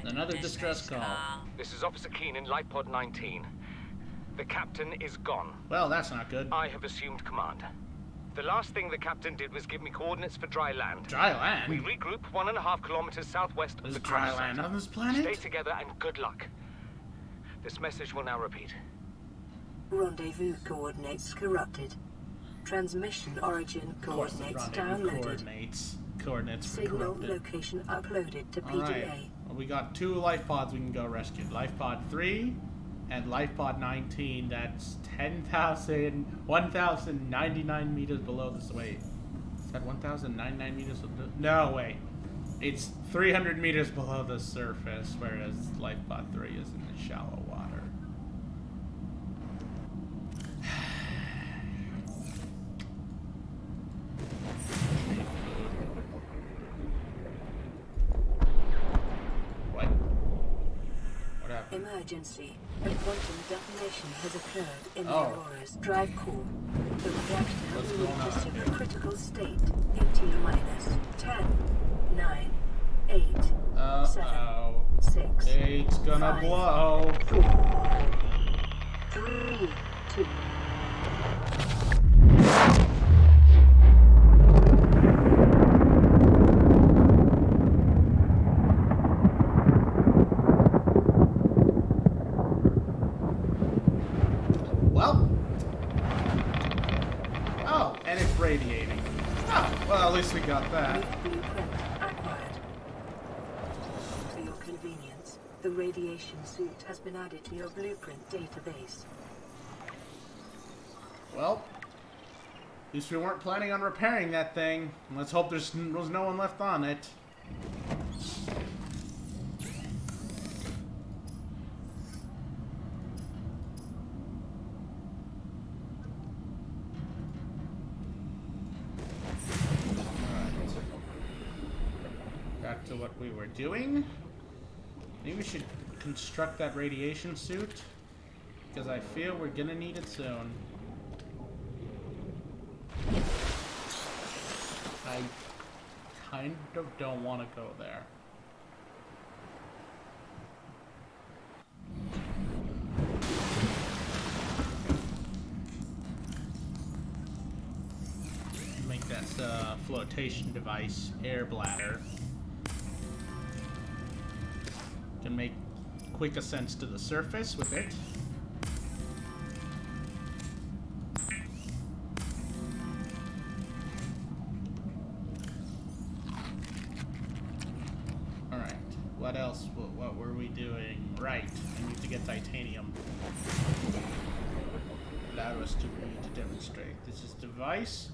Another distress call. This is Officer Keenan, Life Pod 19. The captain is gone. Well, that's not good. I have assumed command. The last thing the captain did was give me coordinates for dry land. Dry land? We regroup 1.5 kilometers southwest of There's the dry crash land site. on this planet? Stay together and good luck. This message will now repeat. Rendezvous coordinates corrupted. Transmission origin Of course, the coordinates rendezvous downloaded. coordinates were Signal corrupted. location uploaded to PDA. Alright. Well, we got 2 life pods we can go rescue. Life pod 3 and life pod 19. That's 1,099 meters below the wait. Is that 1,099 meters? No, wait. It's 300 meters below the surface, whereas life pod 3 is in the shallow water. What? What happened? Emergency. A quantum detonation has occurred in the Oh. Aurora's drive core. The reactor What's will going on reach here? a critical state in T-minus 10, 9, 8, 7, Uh-oh. 6, It's gonna 5, blow. 4, 3, 2. Well. Oh, and it's radiating. Oh, well, at least we got that. New blueprint acquired. For your convenience, the radiation suit has been added to your blueprint database. Well, at least we weren't planning on repairing that thing. Let's hope was no one left on it. Back to what we were doing. Maybe we should construct that radiation suit, because I feel we're gonna need it soon. I kind of don't want to go there. flotation device, air bladder. Can make quick ascents to the surface with it. Alright, what else? What were we doing? Right, I need to get titanium. Allow us to demonstrate. This is device.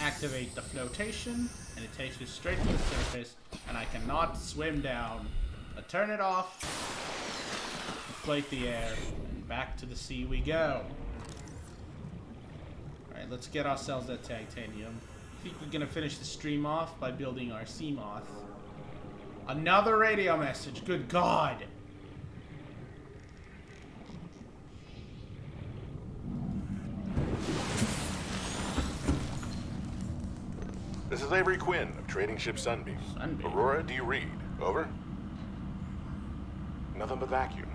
Activate the flotation, and it takes you straight to the surface, and I cannot swim down. I turn it off, inflate the air, and back to the sea we go. Alright, let's get ourselves that titanium. I think we're gonna finish the stream off by building our sea moth. Another radio message, good God! This is Avery Quinn of Trading Ship Sunbeam. Sunbeam? Aurora, do you read? Over? Nothing but vacuum.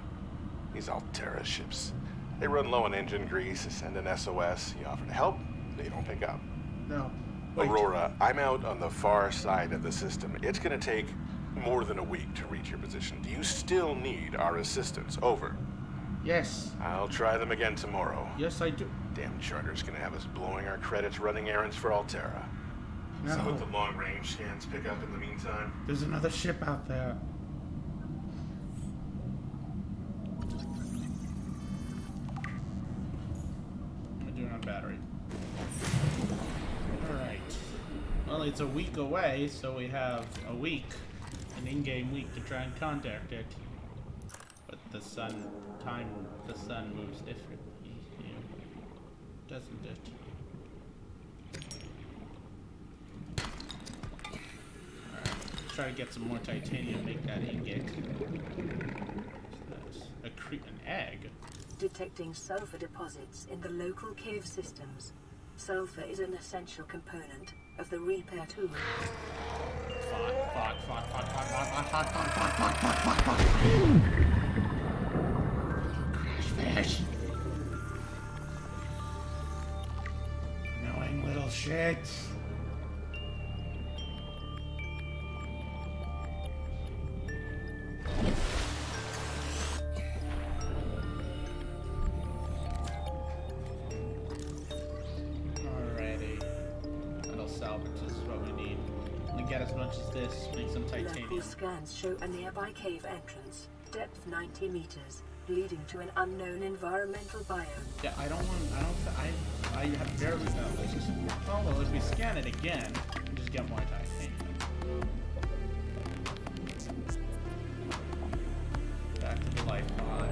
These Altera ships. They run low on engine grease, send an SOS. You offer to help, they don't pick up. No. Wait. Aurora, I'm out on the far side of the system. It's gonna take more than a week to reach your position. Do you still need our assistance? Over. Yes. I'll try them again tomorrow. Yes, I do. Damn charter's gonna have us blowing our credits running errands for Altera. No. So let the long-range scans pick up in the meantime. There's another ship out there. I'm doing on battery. Alright. Well, it's a week away, so we have a week, an in-game week, to try and contact it. But the sun moves differently here, doesn't it? Try to get some more titanium, make that ingot. An egg? Detecting sulfur deposits in the local cave systems. Sulfur is an essential component of the repair tool. Fuck. Crash fish. Annoying little shit. Get as much as this, make some titanium. Local scans show a nearby cave entrance, depth 90 meters, leading to an unknown environmental biome. Yeah, I have barely found this. Oh well, if we scan it again, we just get more titanium. Back to the life pod.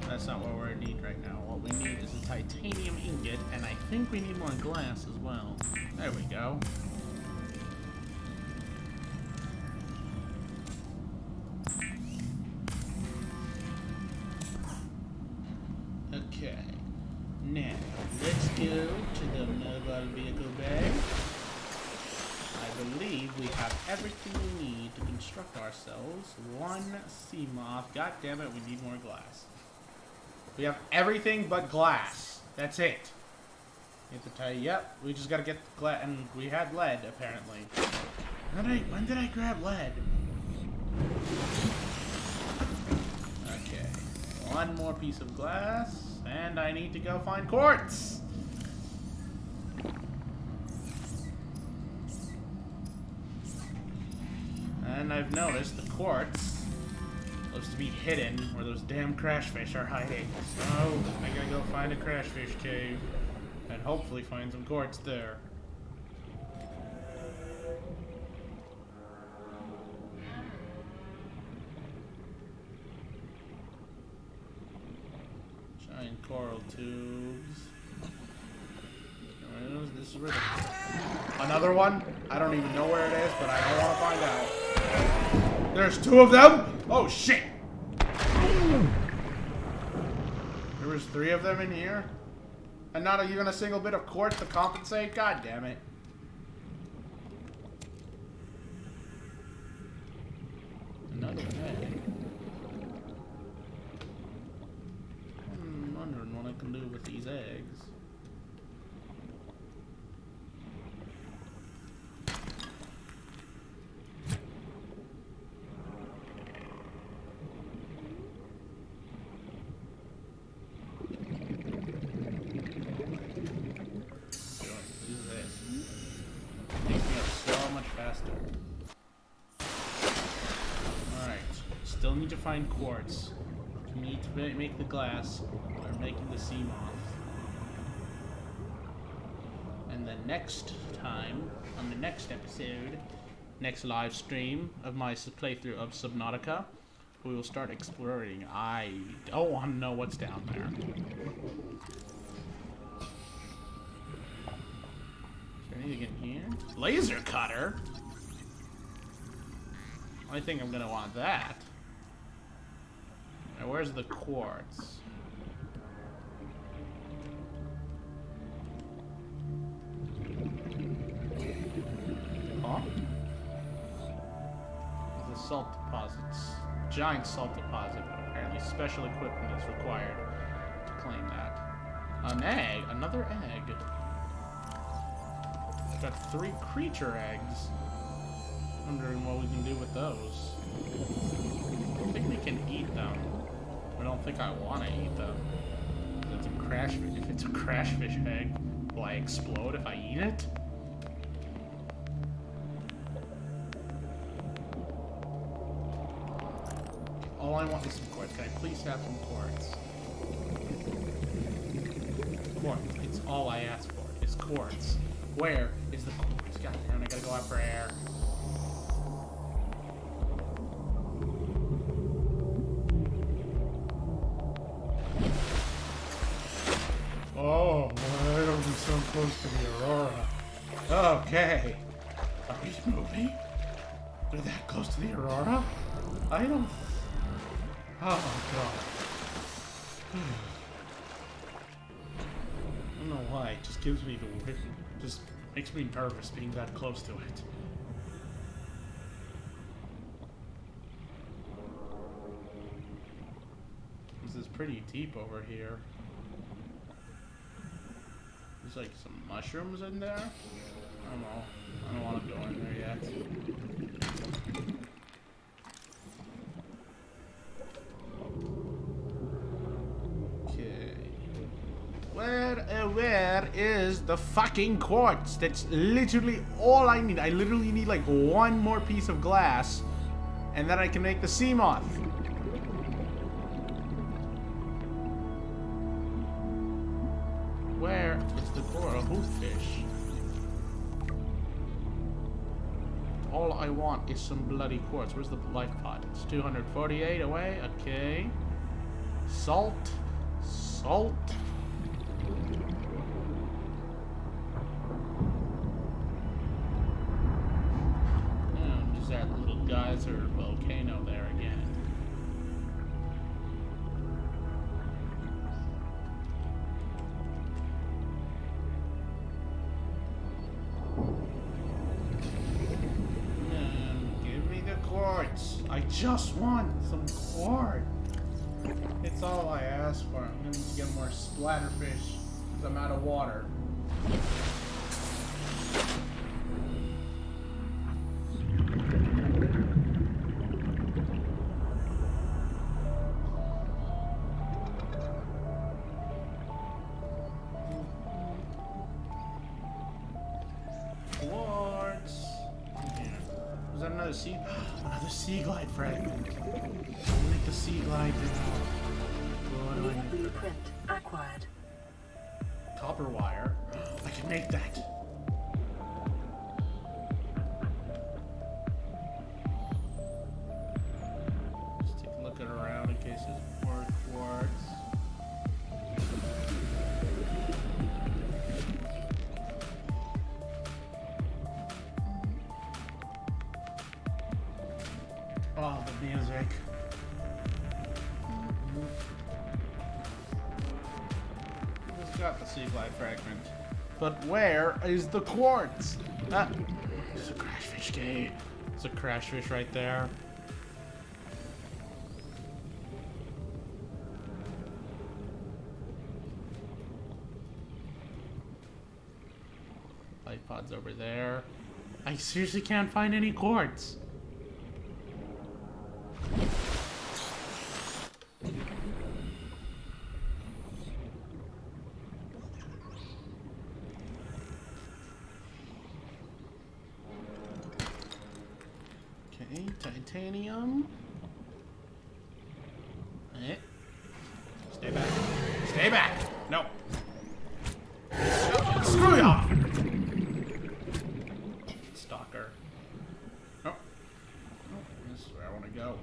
That's not what we need right now. What we need is a titanium ingot, and I think we need more glass as well. There we go. Okay. Now, let's go to the mobile vehicle bay. I believe we have everything we need to construct ourselves one sea moth. God damn it, we need more glass. We have everything but glass. That's it. You have to tell you, yep, we just gotta get the glass, and we had lead, apparently. When did I grab lead? Okay. One more piece of glass, and I need to go find quartz! And I've noticed the quartz looks to be hidden where those damn crash fish are hiding. So I gotta go find a crash fish cave and hopefully find some quartz there. Giant coral tubes. This is where another one? I don't even know where it is, but I don't want to find out. There's two of them? Oh, shit! There was three of them in here? And not even a single bit of quartz to compensate? God damn it. Another egg. I'm wondering what I can do with these eggs. Still need to find quartz. We need to make the glass. We're making the sea moth. And then next time, on the next episode, next live stream of my playthrough of Subnautica, we will start exploring. I don't want to know what's down there. Is there anything in here? Laser cutter? I think I'm gonna want that. Now, where's the quartz? Huh? The salt deposits. Giant salt deposit. Apparently special equipment is required to claim that. An egg? Another egg. I've got 3 creature eggs. Wondering what we can do with those. I don't think we can eat them. I don't think I want to eat them. If it's a crash fish egg, will I explode if I eat it? All I want is some quartz. Can I please have some quartz? Quartz. It's all I ask for. Is quartz. Where is the quartz? God damn, I gotta go out for air. Oh, why don't be so close to the Aurora? Okay. Are we moving? We're that close to the Aurora? I don't... Oh, God. I don't know why. It just gives me the... Just makes me nervous being that close to it. This is pretty deep over here. There's like some mushrooms in there. I don't know. I don't want to go in there yet. Okay. Where is the fucking quartz? That's literally all I need. I literally need like one more piece of glass, and then I can make the sea moth. Where is the coral hooffish? All I want is some bloody quartz. Where's the life pod? It's 248 away. Okay. Salt. Salt. And there's that little geyser volcano there again. I just want some quartz. It's all I ask for. I'm going to get more splatterfish because I'm out of water. Quartz. Here. Was that another sea? Another sea glide fragment. I'll make the sea glide. New blueprint acquired. Copper wire. I can make that. Just take a look around in case there's more quartz. Oh, the music. It's got the sea glide fragment. But where is the quartz? Ah, there's a crashfish gate. There's a crashfish right there. Light pod's over there. I seriously can't find any quartz. Okay, titanium. Eh. Stay back. Stay back! No. Screw you off! Stalker. Oh. Oh, this is where I want to go.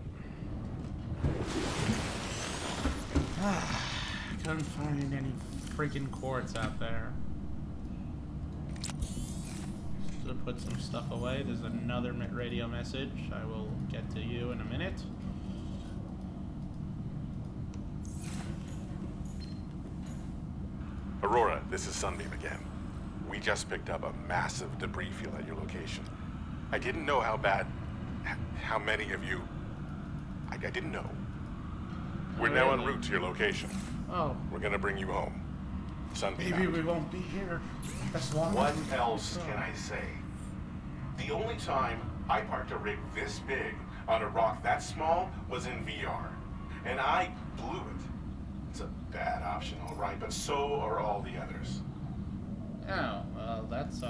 Couldn't find any freaking quartz out there. To put some stuff away. There's another radio message. I will get to you in a minute. Aurora, this is Sunbeam again. We just picked up a massive debris field at your location. I didn't know how many of you... I didn't know. We're now en route to your location. Oh. We're gonna bring you home. Sunbeam Maybe out. we won't be here as long What as we else can I say? The only time I parked a rig this big on a rock that small was in VR. And I blew it. It's a bad option, all right, but so are all the others. Oh, well, that's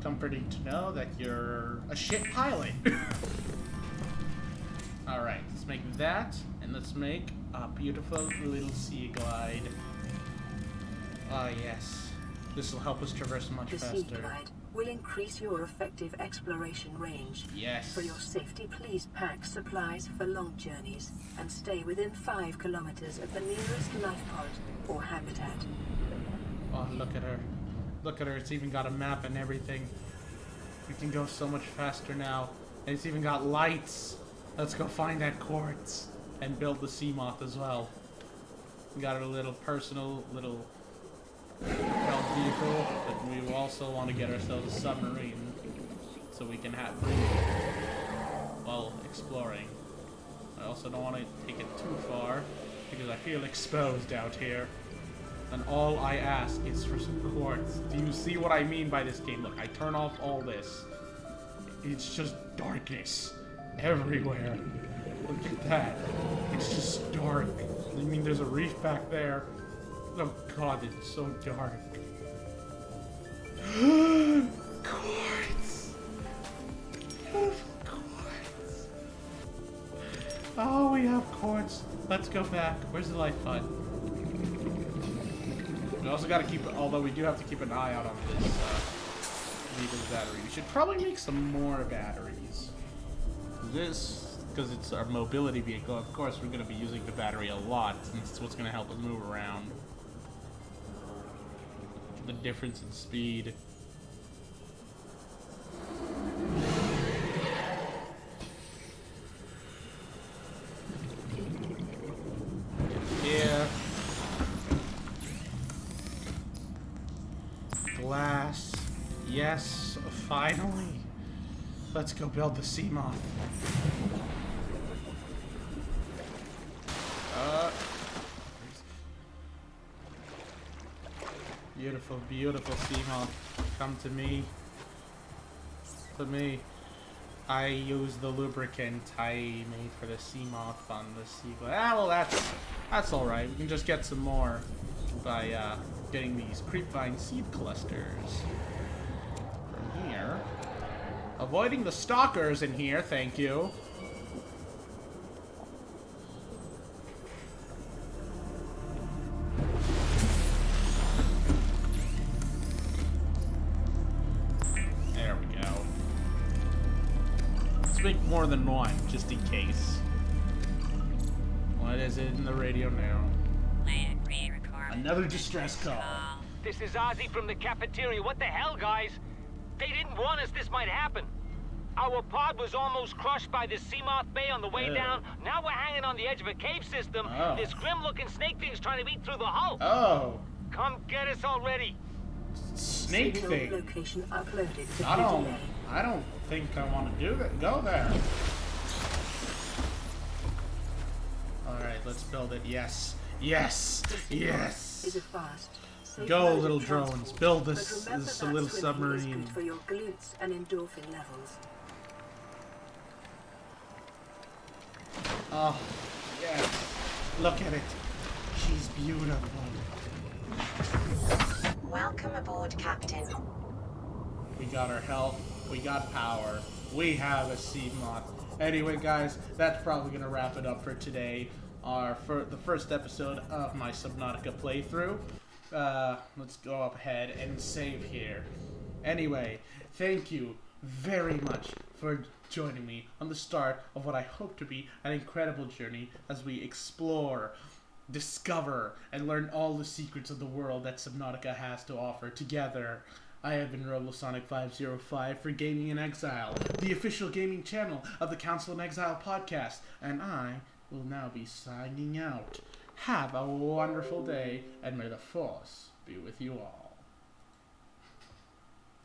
comforting to know that you're a shit pilot. Alright, let's make that, and let's make a beautiful little sea glide. Ah, yes. This will help us traverse much The faster. sea glide will increase your effective exploration range. Yes. For your safety, please pack supplies for long journeys and stay within 5 kilometers of the nearest life pod or habitat. Oh, look at her. Look at her. It's even got a map and everything. We can go so much faster now. And it's even got lights. Let's go find that quartz and build the sea moth as well. We got our little personal little vehicle, but we also want to get ourselves a submarine so we can have while exploring. I also don't want to take it too far because I feel exposed out here. And all I ask is for some quartz. Do you see what I mean by this game? Look, I turn off all this. It's just darkness everywhere. Look at that. It's just dark. I mean, there's a reef back there. Oh god, it's so dark. Quartz! Beautiful quartz! Oh, we have quartz. Let's go back. Where's the life pod? We also gotta keep, although we do have to keep an eye out on this Vita's battery. We should probably make some more batteries. This, because it's our mobility vehicle, of course we're gonna be using the battery a lot, since it's what's gonna help us move around. The difference in speed. Yeah. Glass. Yes, finally. Let's go build the sea moth. Beautiful, beautiful sea moth. Come to me. To me. I use the lubricant I made for the sea moth on the sea glide. Ah, well, that's all right. We can just get some more by getting these creepvine seed clusters from here. Avoiding the stalkers in here, thank you. There we go. Let's make more than one, just in case. What is it in the radio now? Another distress call. This is Ozzy from the cafeteria. What the hell, guys? They didn't warn us this might happen. Our pod was almost crushed by the Seamoth Bay on the way down. Now we're hanging on the edge of a cave system. Oh. This grim-looking snake thing's trying to eat through the hull. Oh. Come get us already. Snake Signal thing. location uploaded. I don't think I want to do that. Go there. Alright, let's build it. Yes. Yes. Yes. Is a fast, safe Go, mode of little transport, drones. Build but this remember that little swimming is submarine. good for your glutes and endorphin levels. Oh, yes. Look at it. She's beautiful. Welcome aboard, Captain. We got our health. We got power. We have a sea moth. Anyway, guys, that's probably gonna wrap it up for today. For the first episode of my Subnautica playthrough. Let's go up ahead and save here. Anyway, thank you very much for joining me on the start of what I hope to be an incredible journey as we explore, discover, and learn all the secrets of the world that Subnautica has to offer together. I have been Roblosonic505 for Gaming in Exile, the official gaming channel of the Council in Exile podcast, and I will now be signing out. Have a wonderful day, and may the Force be with you all.